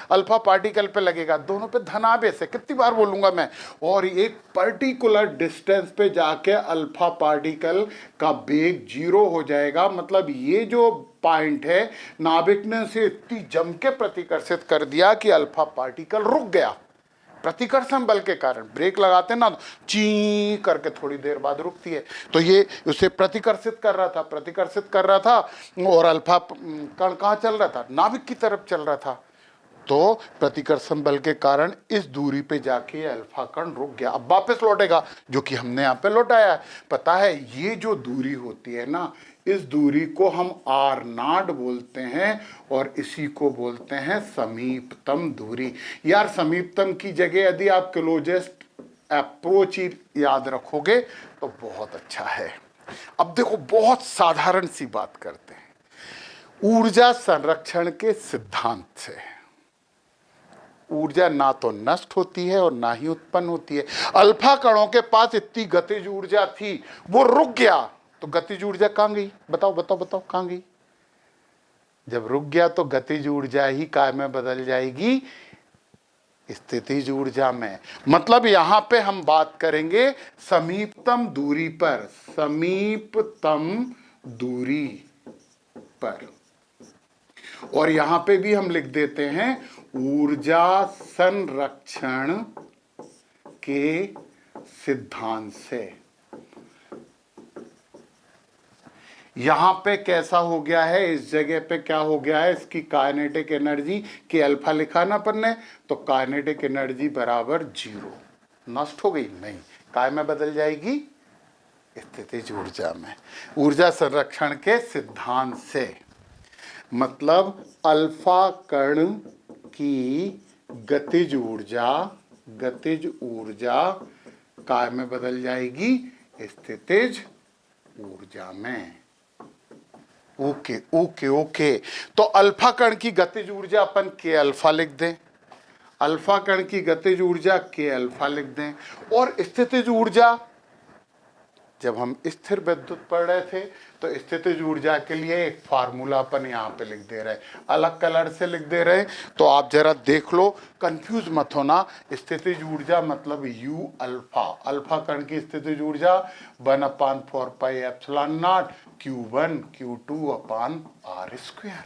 अल्फा पार्टिकल पे लगेगा, दोनों पे धनावेश है, कितनी बार बोलूंगा मैं। और एक पर्टिकुलर डिस्टेंस पे जाके अल्फा पार्टिकल का वेग 0 हो जाएगा। मतलब ये जो पॉइंट है, नाभिक ने से इतनी जम के प्रतिकर्षित कर दिया कि अल्फा पार्टिकल रुक गया, प्रतिकर्षण बल के कारण। ब्रेक लगाते हैं ना, ची करके थोड़ी देर बाद रुकती है, तो ये उसे प्रतिकर्षित कर रहा था, प्रतिकर्षित कर रहा था। और अल्फा कण कहाँ चल रहा था, नाभिक की तरफ चल रहा था, तो प्रतिकर्षण बल के कारण इस दूरी पे जाके अल्फा कण रुक गया। अब वापस लौटेगा, जो कि हमने यहाँ पे लौटाया है। पता है, ये जो दूरी होती है ना, इस दूरी को हम आर नॉट बोलते हैं और इसी को बोलते हैं समीपतम दूरी। यार, समीपतम की जगह यदि आप क्लोजेस्ट अप्रोच ही याद रखोगे तो बहुत अच्छा है। अब देखो, बहुत साधारण सी बात करते हैं ऊर्जा संरक्षण के सिद्धांत से। ऊर्जा ना तो नष्ट होती है और ना ही उत्पन्न होती है। अल्फा कणों के पास इतनी गतिज ऊर्जा थी, वो रुक गया, तो गतिज ऊर्जा कहां गई? बताओ बताओ बताओ, कहां गई? जब रुक गया तो गतिज ऊर्जा ही काय में बदल जाएगी? स्थितिज ऊर्जा में। मतलब यहां पे हम बात करेंगे समीपतम दूरी पर, समीपतम दूरी पर। और यहां पे भी हम लिख देते हैं ऊर्जा संरक्षण के सिद्धांत से। यहां पे कैसा हो गया है, इस जगह पे क्या हो गया है, इसकी काइनेटिक एनर्जी के अल्फा लिखा ना अपन ने, तो काइनेटिक एनर्जी बराबर 0। नष्ट हो गई? नहीं, काय में बदल जाएगी? स्थितिज ऊर्जा में। ऊर्जा संरक्षण के सिद्धांत से मतलब अल्फा कण की गतिज ऊर्जा काय में बदल जाएगी? स्थितिज ऊर्जा में। Okay okay okay. तो अल्फा कण की गतिज ऊर्जा अपन के अल्फा लिख दें, अल्फा कण की गतिज ऊर्जा के अल्फा लिख दें। और स्थितिज ऊर्जा, जब हम स्थिर विद्युत पढ़ रहे थे तो स्थितिज ऊर्जा के लिए एक फार्मूला अपन यहाँ पे लिख दे रहे, अलग कलर से लिख दे रहे, तो आप जरा देख लो, कंफ्यूज मत होना। स्थितिज ऊर्जा मतलब U अल्फा, अल्फा कण की स्थितिज ऊर्जा 1/4πε0 Q1 Q2 अपान R स्क्वायर,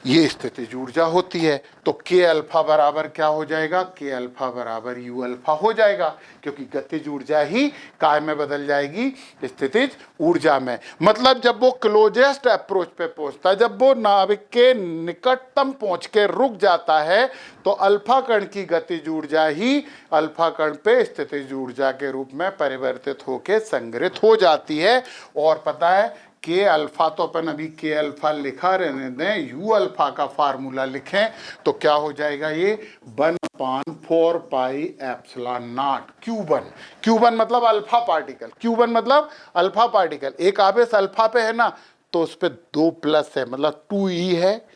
ये स्थितिज ऊर्जा होती है। तो के अल्फा बराबर क्या हो जाएगा? के अल्फा बराबर U अल्फा हो जाएगा, क्योंकि गतिज ऊर्जा ही काय में बदल जाएगी? स्थितिज ऊर्जा में। मतलब जब वो क्लोजेस्ट अप्रोच पे पहुंचता है, जब वो नाभिक के निकटतम पहुंच के रुक जाता है, तो अल्फा कण की गतिज ऊर्जा ही अल्फा कण पे स्थितिज ऊर्जा के रूप में परिवर्तित होकर संग्रहित हो जाती है। और पता है, के अल्फा तो अपन अभी के अल्फा लिखा रहने दें, यू अल्फा का फार्मूला लिखें तो क्या हो जाएगा? ये 1/4πε0 Q1। Q1 मतलब अल्फा पार्टिकल, Q1 मतलब अल्फा पार्टिकल। एक आवेश अल्फा पे है ना, तो उस पे 2 प्लस है, मतलब 2e है।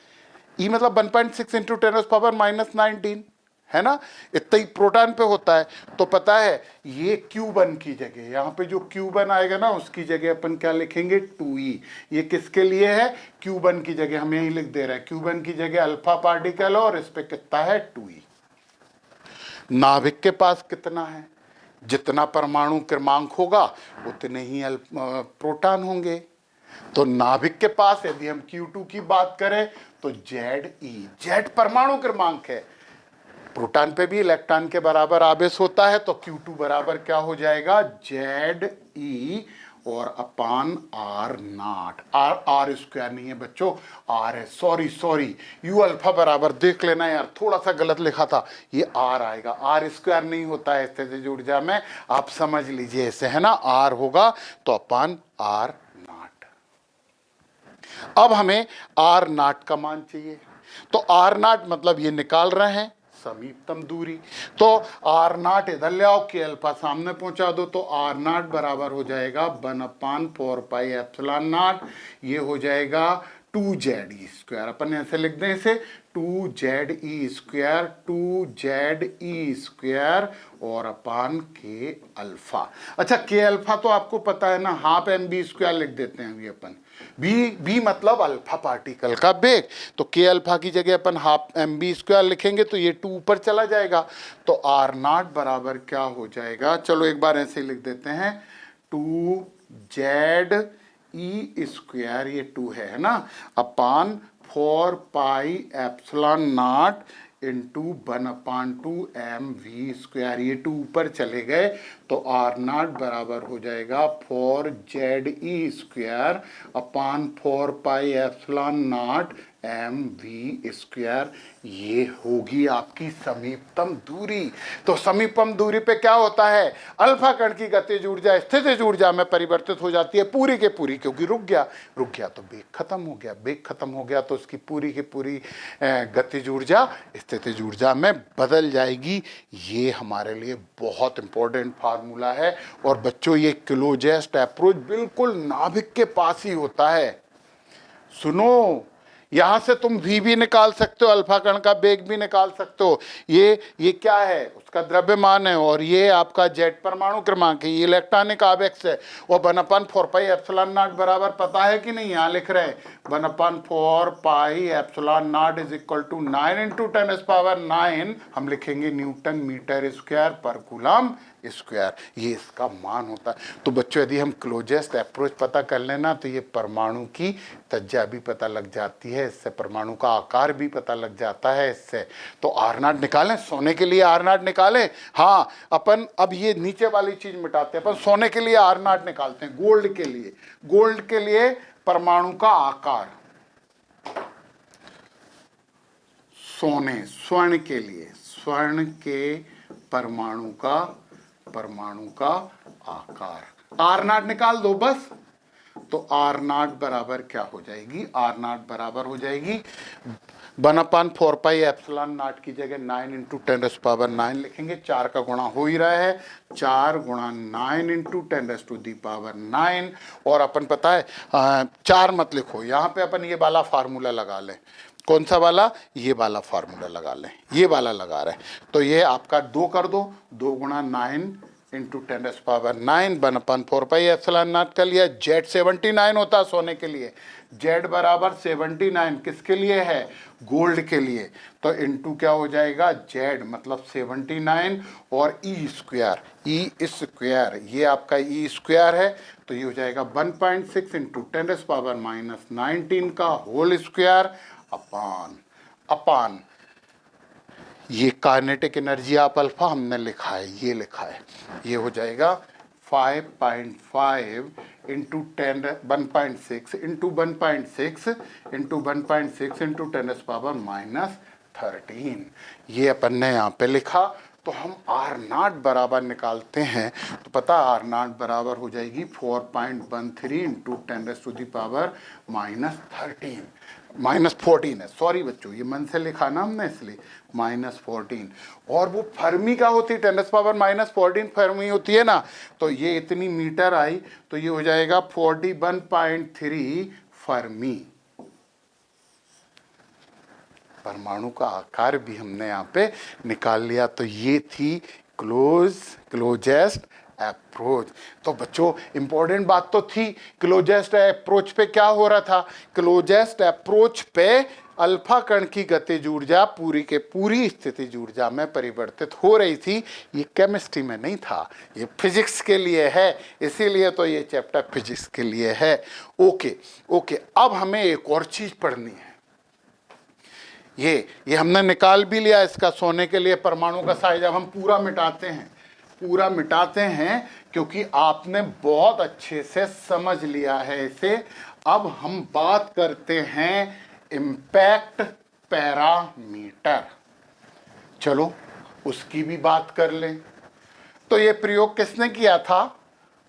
e मतलब 1.6 × 10⁻⁻19 है ना, इतना ही प्रोटॉन पे होता है। तो पता है, ये Q1 की जगह, यहाँ पे जो Q1 आएगा ना, उसकी जगह अपन क्या लिखेंगे? 2e। ये किसके लिए है? Q1 की जगह हम यही लिख दे रहे हैं, Q1 की जगह अल्फा पार्टिकल और इस पे कितना है? 2e। नाभिक के पास कितना है? जितना परमाणु क्रमांक होगा उतने ही प्रोटॉन होंगे। तो नाभिक के पास यदि हम Q2 की बात करें तो Ze, Z परमाणु क्रमांक है। प्रोटॉन पे भी इलेक्ट्रॉन के बराबर आवेश होता है, तो Q2 बराबर क्या हो जाएगा? Ze और अपान R0। R स्क्वायर नहीं है बच्चों, R है, सॉरी, U अल्फा बराबर, देख लेना यार, थोड़ा सा गलत लिखा था, ये R आएगा, R स्क्वायर नहीं होता है स्थितिज ऊर्जा में, आप समझ लीजिए ऐसे, है ना, R होगा तो अपान R0। अब हमें R0 का मान चाहिए। तो आर नॉट मतलब ये निकाल रहे हैं समीपतम दूरी। तो आर नॉट इधर ले आओ, के अल्फा सामने पहुंचा दो, तो आर नॉट बराबर हो जाएगा 1/4πε0। ये हो जाएगा 2ZE²। अपन ऐसे लिख दें इसे 2ZE², 2ZE² और अपान के अल्फा। अच्छा, के अल्फा तो आपको पता है ना, हाफ mv² लिख देते हैं अभी अपन। बी मतलब अल्फा पार्टिकल का बेग। तो के अल्फा की जगह अपन हाफ mv² लिखेंगे तो ये 2 ऊपर चला जाएगा। तो आर नॉट बराबर क्या हो जाएगा, चलो एक बार ऐसे लिख देते हैं 2ZE², ये 2 है ना, अपान 4πε0 इंटू 1/2mv²। ये 2 ऊपर चले गए तो आर नॉट बराबर हो जाएगा 4ZE² अपान 4πε0 mv²। ये होगी आपकी समीपतम दूरी। तो समीपतम दूरी पे क्या होता है, अल्फा कण की गतिज ऊर्जा स्थितिज ऊर्जा में परिवर्तित हो जाती है पूरी के पूरी, क्योंकि रुक गया तो बेग खत्म हो गया, बेग खत्म हो गया तो उसकी पूरी की पूरी गतिज ऊर्जा स्थितिज ऊर्जा में बदल जाएगी। ये हमारे लिए बहुत इंपॉर्टेंट फार्मूला है। और बच्चों, ये क्लोजेस्ट अप्रोच बिल्कुल नाभिक के पास ही होता है। सुनो, यहां से तुम v भी निकाल सकते हो, अल्फा कण का बेग भी निकाल सकते हो। ये क्या है, उसका द्रव्यमान है, और ये आपका जेड परमाणु क्रमांक है, ये इलेक्ट्रॉनिक आवेश है। और 1/4πε0 बराबर पता है कि नहीं, यहां लिख रहे हैं 1/4πε0 इज इक्वल टू 9 × 10⁻⁹ हम लिखेंगे न्यूटन मीटर स्क्वायर पर कूलम स्क्वायर। ये इसका मान होता है। तो बच्चों, यदि हम क्लोजेस्ट अप्रोच पता कर लेना तो ये परमाणु की त्रिज्या भी पता लग जाती है, इससे परमाणु का आकार भी पता लग जाता है इससे। तो आर नॉट निकालें, सोने के लिए आर नॉट निकालें। हाँ, अपन अब ये नीचे वाली चीज मिटाते हैं, अपन सोने के लिए आर नॉट निकालते हैं। गोल्ड के लिए परमाणु का आकार, स्वर्ण के परमाणु का आकार, आर नॉट निकाल दो बस। तो आर नॉट बराबर क्या हो जाएगी, आर नॉट बराबर हो जाएगी 1/4πε0 की जगह 9 × 10⁻⁹ लिखेंगे। 4 का गुणा हो ही रहा है, 4 × 9 × 10⁹ और अपन पता है 4 मत लिखो, यहाँ पे अपन ये वाला फार्मूला लगा लें। कौन सा वाला, ये वाला फार्मूला लगा लें, ये वाला लगा रहे हैं। तो ये आपका 2 कर दो, 2 × 9 × 10⁻⁹ 1/4πε0 कर लिया। जेड 79 होता है सोने के लिए, जेड बराबर 79 किसके लिए है, गोल्ड के लिए। तो इंटू क्या हो जाएगा, जेड मतलब 79 और E², ये आपका E² है, तो ये हो जाएगा 1.6 × 10⁻⁻19 का होल स्क्वायर अपान ये काइनेटिक एनर्जी ऑफ अल्फा हमने लिखा है, ये लिखा है, ये हो जाएगा 5.5 × 1.6 × 1.6 × 10⁻⁻13। ये अपन ने यहाँ पे लिखा। तो हम आर नॉट बराबर निकालते हैं तो पता आर नॉट बराबर हो जाएगी 4.13 × 10⁻⁻13 है। सॉरी बच्चों, ये मन से लिखा ना हमने इसलिए -14। और वो फर्मी क्या होती है, 10⁻⁻14 फर्मी होती है ना। तो ये इतनी मीटर आई तो ये हो जाएगा 41.3 फर्मी। परमाणु का आकार भी हमने यहाँ पे निकाल लिया। तो ये थी क्लोजेस्ट अप्रोच। तो बच्चों, इंपॉर्टेंट बात तो थी, क्लोजेस्ट अप्रोच पे क्या हो रहा था, क्लोजेस्ट अप्रोच पे अल्फा कण की गतिज ऊर्जा पूरी के पूरी स्थितिज ऊर्जा में परिवर्तित हो रही थी। ये केमिस्ट्री में नहीं था, ये फिजिक्स के लिए है, इसीलिए तो ये चैप्टर फिजिक्स के लिए है। ओके, अब हमें एक और चीज पढ़नी है। ये हमने निकाल भी लिया इसका, सोने के लिए परमाणु का साइज। अब हम पूरा मिटाते हैं क्योंकि आपने बहुत अच्छे से समझ लिया है इसे। अब हम बात करते हैं इम्पैक्ट पैरामीटर। चलो उसकी भी बात कर लें। तो ये प्रयोग किसने किया था,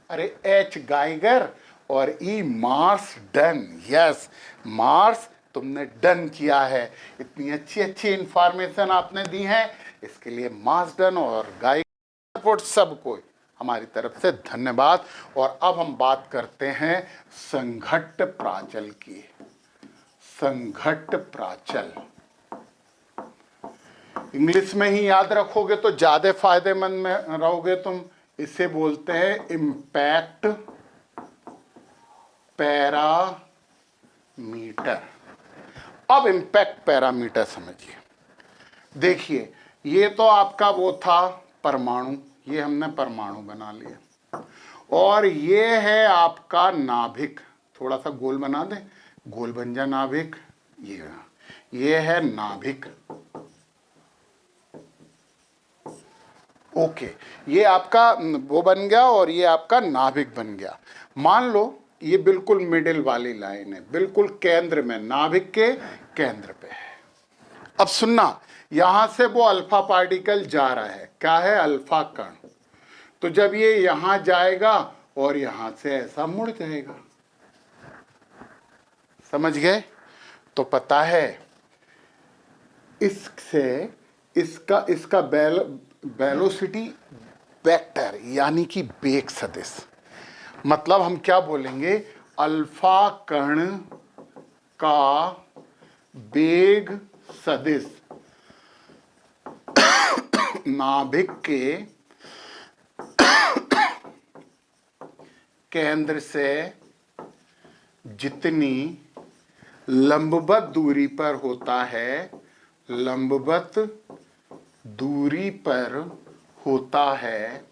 अरे एच गाइगर और ई मार्सडन। यस, मार्स तुमने डन किया है, इतनी अच्छी अच्छी इंफॉर्मेशन आपने दी है, इसके लिए मास डन और गाइड सपोर्ट सबको हमारी तरफ से धन्यवाद। और अब हम बात करते हैं संघट्ट प्राचल की। संघट्ट प्राचल इंग्लिश में ही याद रखोगे तो ज्यादा फायदेमंद में रहोगे तुम। इसे बोलते हैं इम्पैक्ट पैरामीटर। अब इम्पैक्ट पैरामीटर समझिए। देखिए, ये तो आपका वो था परमाणु, ये हमने परमाणु बना लिया, और ये है आपका नाभिक। थोड़ा सा गोल बना दे, गोल बन जा नाभिक। ये है नाभिक। ओके, ये आपका वो बन गया और ये आपका नाभिक बन गया। मान लो ये बिल्कुल मिडिल वाली लाइन है, बिल्कुल केंद्र में, नाभिक के केंद्र पे है। अब सुनना, यहां से वो अल्फा पार्टिकल जा रहा है, क्या है, अल्फा कण। तो जब ये यहां जाएगा और यहां से ऐसा मुड़ जाएगा, समझ गए? तो पता है इससे इसका वेलोसिटी वेक्टर यानी कि वेग सदिश, मतलब हम क्या बोलेंगे, अल्फा कण का वेग सदिश नाभिक के केंद्र से जितनी लंबवत दूरी पर होता है, लंबवत दूरी पर होता है,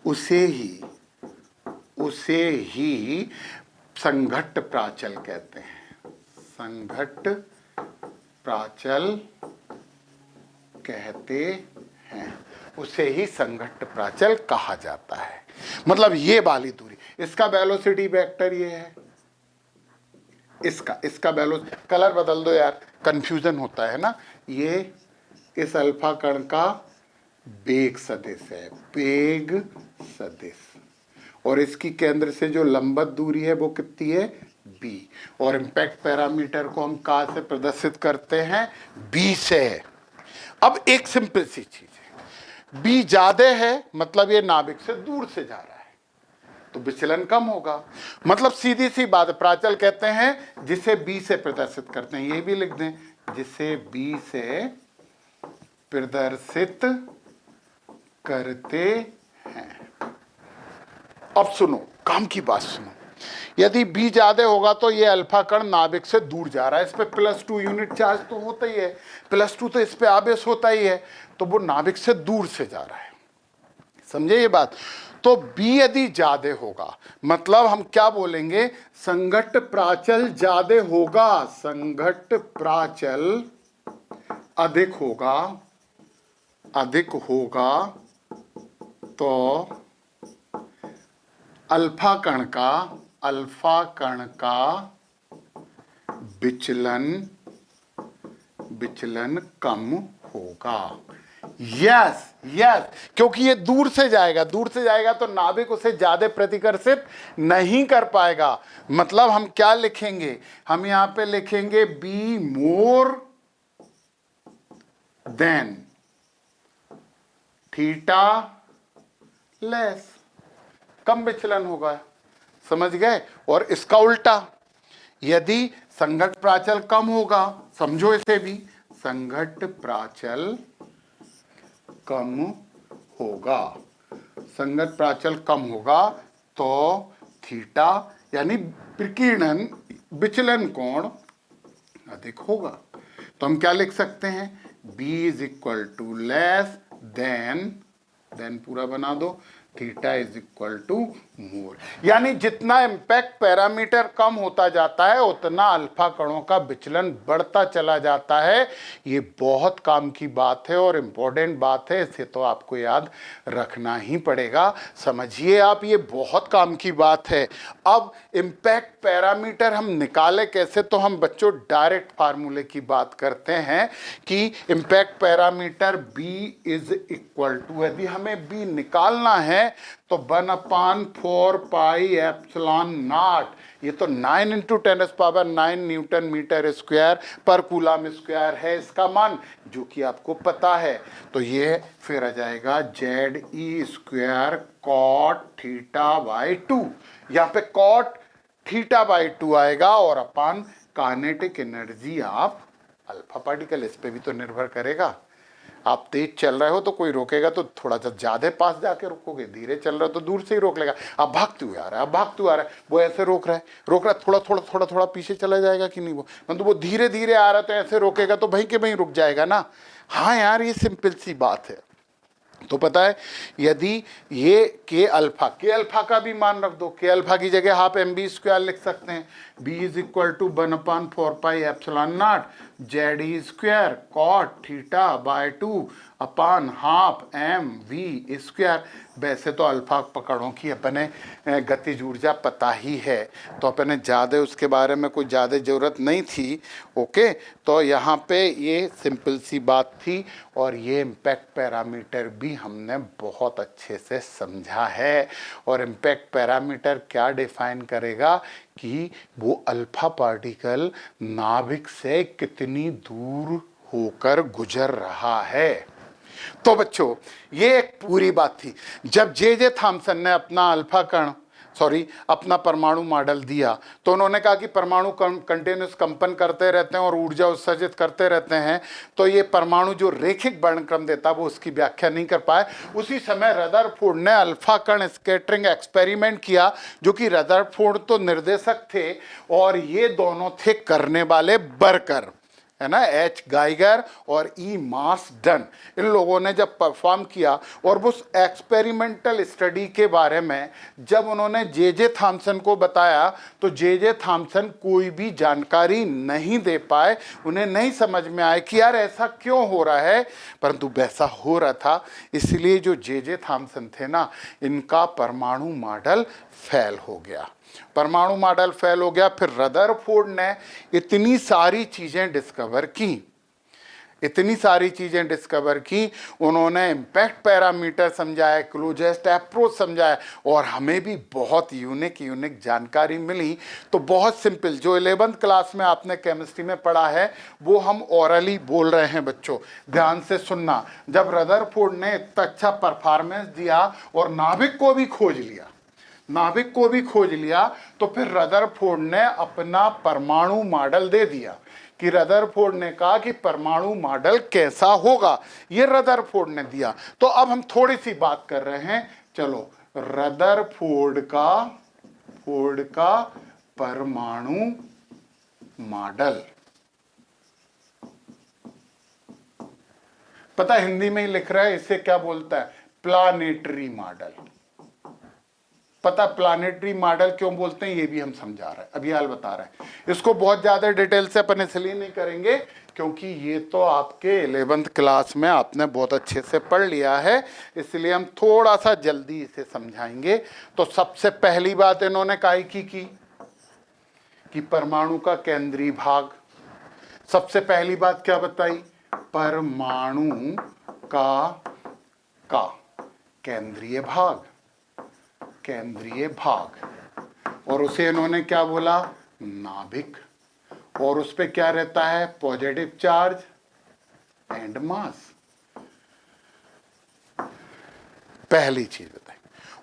उसे ही संघट्ट प्राचल कहते हैं। संघट्ट प्राचल कहते हैं, उसे ही संघट्ट प्राचल कहा जाता है। मतलब ये वाली दूरी, इसका वेलोसिटी वेक्टर ये है, इसका कलर बदल दो यार, कंफ्यूजन होता है ना। ये इस अल्फा कण का वेग सदिश है, वेग सदिश, और इसकी केंद्र से जो लंबवत दूरी है वो कितनी है, b। और इम्पैक्ट पैरामीटर को हम कहाँ से प्रदर्शित करते हैं, b से। अब एक सिंपल सी चीज है, b ज्यादा है मतलब ये नाभिक से दूर से जा रहा है, तो विचलन कम होगा। मतलब सीधी सी बात, प्राचल कहते हैं जिसे b से प्रदर्शित करते हैं, ये भी लिख दें, जिसे b से प्रदर्शित करते हैं। अब सुनो, काम की बात सुनो, यदि b ज्यादा होगा तो ये अल्फा कण नाभिक से दूर जा रहा है, इस पे +2 यूनिट चार्ज तो होता ही है, +2 तो इस पे आवेश होता ही है, तो वो नाभिक से दूर से जा रहा है, समझे ये बात। तो b यदि ज्यादा होगा मतलब हम क्या बोलेंगे, संघट्ट प्राचल ज्यादा होगा, संघट्ट प्राचल अधिक होगा, तो अल्फा कण का विचलन कम होगा। यस, क्योंकि ये दूर से जाएगा तो नाभिक उसे ज्यादा प्रतिकर्षित नहीं कर पाएगा। मतलब हम क्या लिखेंगे, हम यहां पे लिखेंगे b more then theta less, कम विचलन होगा, समझ गए। और इसका उल्टा, यदि संघट्ट प्राचल कम होगा, समझो इसे भी, संघट्ट प्राचल कम होगा, तो थीटा यानी विकिरण विचलन कोण अधिक होगा। तो हम क्या लिख सकते हैं, b is equal to less than पूरा बना दो, theta is equal to more. यानी जितना इम्पैक्ट पैरामीटर कम होता जाता है उतना अल्फा कणों का विचलन बढ़ता चला जाता है। ये बहुत काम की बात है और इम्पोर्टेंट बात है, इसे तो आपको याद रखना ही पड़ेगा। समझिए आप, ये बहुत काम की बात है। अब इम्पैक्ट पैरामीटर हम निकाले कैसे, तो हम बच्चों डायरेक्ट फार्मूले की बात करते हैं कि impact parameter b is equal to, यदि हमें हमें बी निकालना है तो 1/4πε0। ये तो 9 × 10⁹ न्यूटन मीटर स्क्वायर पर कूलम स्क्वायर है इसका मान, जो कि आपको पता है। तो ये फिर आ जाएगा ZE² cot θ/2। यहाँ पे cot θ/2 आएगा और अपान kinetic energy of alpha particle. इस पे भी तो निर्भर करेगा। आप तेज चल रहे हो तो कोई रोकेगा तो थोड़ा सा ज्यादा पास जाके रोकोगे, धीरे चल रहे हो तो दूर से ही रोक लेगा। आप भागते हुए आ रहा है, आप भागते हुए आ रहा है, वो ऐसे रोक रहा है, थोड़ा पीछे चला जाएगा कि नहीं, वो मतलब वो धीरे धीरे आ रहा है तो ऐसे रोकेगा तो वहीं के वहीं रुक जाएगा ना। हाँ यार, ये सिंपल सी बात है। तो पता है, यदि ये के अल्फा का भी मान रख दो, के अल्फा की जगह आप mb² लिख सकते हैं। b = 1/4πε0 ZE² cot θ/2 अपान ½ mv²। वैसे तो अल्फा पकड़ों की अपने गतिज ऊर्जा पता ही है, तो अपने ज़्यादा उसके बारे में कोई ज़्यादा ज़रूरत नहीं थी। ओके, तो यहाँ पे ये सिंपल सी बात थी और ये इम्पैक्ट पैरामीटर भी हमने बहुत अच्छे से समझा है। और इम्पैक्ट पैरामीटर क्या डिफाइन करेगा कि वो अल्फा पार्टिकल नाभिक से कितनी दूर होकर गुजर रहा है। तो बच्चों, ये एक पूरी बात थी। जब जे थॉमसन ने अपना परमाणु मॉडल दिया तो उन्होंने कहा कि परमाणु कंटिन्यूस कंपन करते रहते हैं और ऊर्जा उत्सर्जित करते रहते हैं, तो ये परमाणु जो रेखिक वर्णक्रम देता वो उसकी व्याख्या नहीं कर पाए। उसी समय रदरफोर्ड ने अल्फा कण स्कैटरिंग एक्सपेरिमेंट किया, जो कि रदरफोर्ड तो निर्देशक थे और ये दोनों थे करने वाले वर्कर, है ना, H. गाइगर और E. मार्सडन। इन लोगों ने जब परफॉर्म किया और उस एक्सपेरिमेंटल स्टडी के बारे में जब उन्होंने जे थॉमसन को बताया तो जे थॉमसन कोई भी जानकारी नहीं दे पाए। उन्हें नहीं समझ में आए कि यार ऐसा क्यों हो रहा है, परंतु वैसा हो रहा था। इसलिए जो जे थॉमसन थे ना, इनका परमाणु मॉडल फेल हो गया। परमाणु मॉडल फेल हो गया। फिर रदरफोर्ड ने इतनी सारी चीजें डिस्कवर की, उन्होंने इम्पैक्ट पैरामीटर समझाया, क्लोजेस्ट अप्रोच समझाया और हमें भी बहुत यूनिक जानकारी मिली। तो बहुत सिंपल, जो 11th क्लास में आपने केमिस्ट्री में पढ़ा है वो हम ओरली बोल रहे हैं बच्चों, ध्यान से सुनना। जब रदरफोर्ड ने इतना अच्छा परफॉर्मेंस दिया और नाभिक को भी खोज लिया तो फिर रदरफोर्ड ने अपना परमाणु मॉडल दे दिया। कि रदरफोर्ड ने कहा कि परमाणु मॉडल कैसा होगा, ये रदरफोर्ड ने दिया। तो अब हम थोड़ी सी बात कर रहे हैं, चलो, रदरफोर्ड का परमाणु मॉडल। पता हिंदी में ही लिख रहा है, इसे क्या बोलता है, प्लानेटरी मॉडल। पता प्लानेटरी मॉडल क्यों बोलते हैं ये भी हम समझा रहे हैं, अभी हाल बता रहे हैं। इसको बहुत ज्यादा डिटेल से अपन इसलिए नहीं करेंगे क्योंकि ये तो आपके 11th क्लास में आपने बहुत अच्छे से पढ़ लिया है, इसलिए हम थोड़ा सा जल्दी इसे समझाएंगे। तो सबसे पहली बात इन्होंने काहे की कि परमाणु का केंद्रीय भाग। सबसे पहली बात क्या बताई, परमाणु का केंद्रीय भाग, और उसे इन्होंने क्या बोला, नाभिक। और उस पे क्या रहता है, पॉजिटिव चार्ज एंड मास। पहली चीज बताई।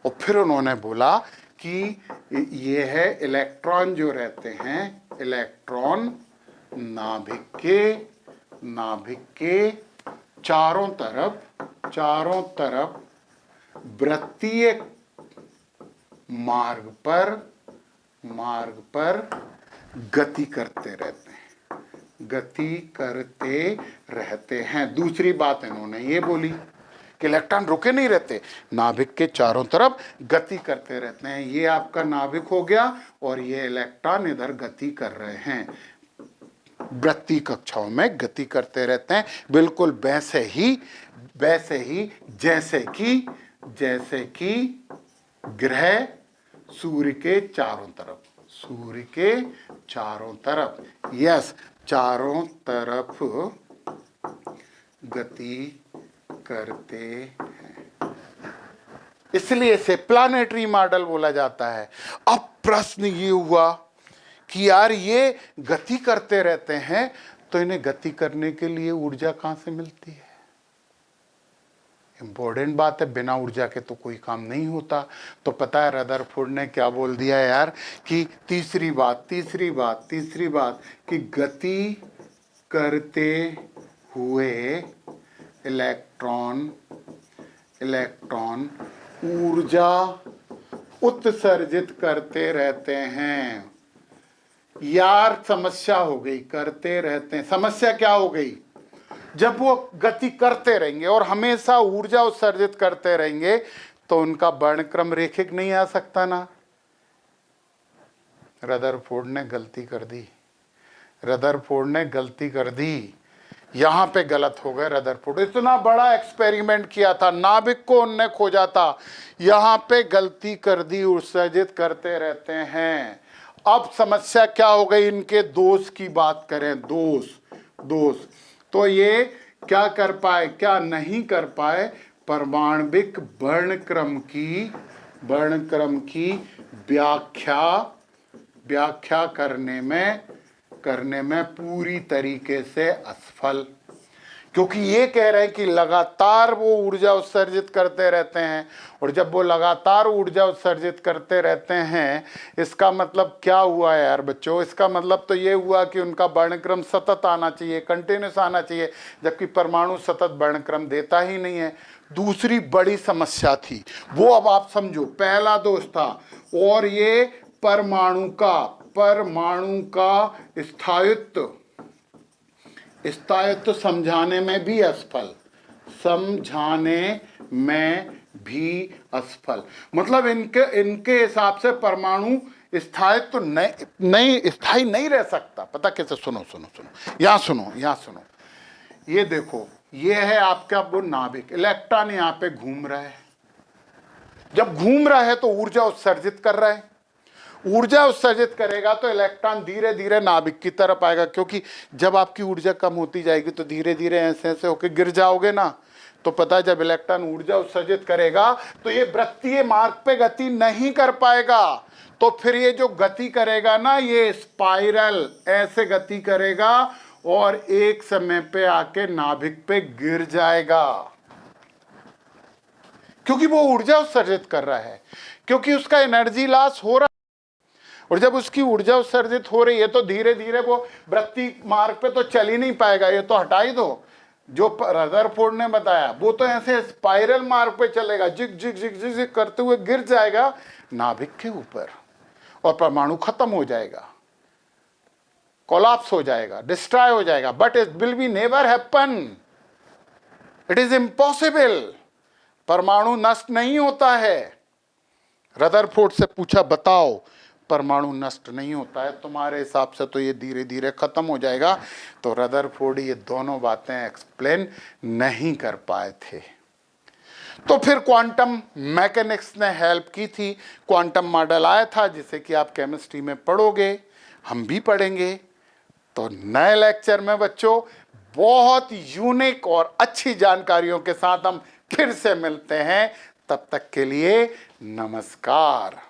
और फिर उन्होंने बोला कि ये है इलेक्ट्रॉन जो रहते हैं, इलेक्ट्रॉन नाभिक के चारों तरफ वृत्तीय मार्ग पर गति करते रहते हैं। दूसरी बात इन्होंने ये बोली कि इलेक्ट्रॉन रुके नहीं रहते, नाभिक के चारों तरफ गति करते रहते हैं। ये आपका नाभिक हो गया और ये इलेक्ट्रॉन इधर गति कर रहे हैं, वृत्तीय कक्षाओं में गति करते रहते हैं। बिल्कुल वैसे ही जैसे कि ग्रह सूर्य के चारों तरफ यस चारों तरफ गति करते हैं। इसलिए इसे प्लानेटरी मॉडल बोला जाता है। अब प्रश्न ये हुआ कि यार ये गति करते रहते हैं, तो इन्हें गति करने के लिए ऊर्जा कहां से मिलती है? इंपॉर्टेंट बात है, बिना ऊर्जा के तो कोई काम नहीं होता। तो पता है रदरफोर्ड ने क्या बोल दिया यार, कि तीसरी बात कि गति करते हुए इलेक्ट्रॉन ऊर्जा उत्सर्जित करते रहते हैं। यार समस्या हो गई, करते रहते हैं, समस्या क्या हो गई? जब वो गति करते रहेंगे और हमेशा ऊर्जा उत्सर्जित करते रहेंगे तो उनका वर्णक्रम रेखिक नहीं आ सकता ना। रदरफोर्ड ने गलती कर दी, यहां पे गलत हो गए रदरफोर्ड। इतना बड़ा एक्सपेरिमेंट किया था, नाभिक को उनने खोजा था, यहां पे गलती कर दी, उत्सर्जित करते रहते हैं। अब समस्या क्या हो गई? इनके दोष की बात करें, दोष तो ये क्या कर पाए, क्या नहीं कर पाए? परमाण्विक वर्णक्रम की व्याख्या करने में पूरी तरीके से असफल। क्योंकि ये कह रहे हैं कि लगातार वो ऊर्जा उत्सर्जित करते रहते हैं, और जब वो लगातार ऊर्जा उत्सर्जित करते रहते हैं, इसका मतलब क्या हुआ यार बच्चों? इसका मतलब तो ये हुआ कि उनका वर्णक्रम सतत आना चाहिए, कंटिन्यूस आना चाहिए, जबकि परमाणु सतत वर्णक्रम देता ही नहीं है। दूसरी बड़ी समस्या थी वो, अब आप समझो, पहला दोष था, और ये परमाणु का स्थायित्व समझाने में भी असफल। मतलब इनके हिसाब से परमाणु स्थायित्व स्थायी नहीं रह सकता। पता कैसे? सुनो, यहां सुनो, ये देखो, ये है आपका वो नाभिक, इलेक्ट्रॉन यहां पे घूम रहा है। जब घूम रहा है तो ऊर्जा उत्सर्जित कर रहा है, ऊर्जा उत्सर्जित करेगा तो इलेक्ट्रॉन धीरे धीरे नाभिक की तरफ आएगा, क्योंकि जब आपकी ऊर्जा कम होती जाएगी तो धीरे धीरे ऐसे होकर गिर जाओगे ना। तो पता है, जब इलेक्ट्रॉन ऊर्जा उत्सर्जित करेगा तो ये वृत्तीय मार्ग पे गति नहीं कर पाएगा, तो फिर ये जो गति करेगा ना, ये स्पाइरल ऐसे गति करेगा और एक समय पे आके नाभिक पे गिर जाएगा, क्योंकि वो ऊर्जा उत्सर्जित कर रहा है, क्योंकि उसका एनर्जी लॉस हो रहा है। और जब उसकी ऊर्जा उत्सर्जित हो रही है तो धीरे धीरे वो वृत्ति मार्ग पे तो चल ही नहीं पाएगा, ये तो हटा ही दो। जो रदरफोर्ड ने बताया वो तो ऐसे स्पाइरल मार्ग पे चलेगा, zig zig zig zig zig करते हुए गिर जाएगा नाभिक के ऊपर, और परमाणु खत्म हो जाएगा, कोलैप्स हो जाएगा, डिस्ट्रॉय हो जाएगा। But it will be never happen, it is impossible. परमाणु नष्ट नहीं होता है। रदरफोर्ड से पूछा, बताओ, परमाणु नष्ट नहीं होता है, तुम्हारे हिसाब से तो ये धीरे धीरे खत्म हो जाएगा। तो रदरफोर्ड ये दोनों बातें एक्सप्लेन नहीं कर पाए थे। तो फिर क्वांटम मैकेनिक्स ने हेल्प की थी, क्वांटम मॉडल आया था, जिसे कि आप केमिस्ट्री में पढ़ोगे, हम भी पढ़ेंगे। तो नए लेक्चर में बच्चों बहुत यूनिक और अच्छी जानकारियों के साथ हम फिर से मिलते हैं। तब तक के लिए नमस्कार।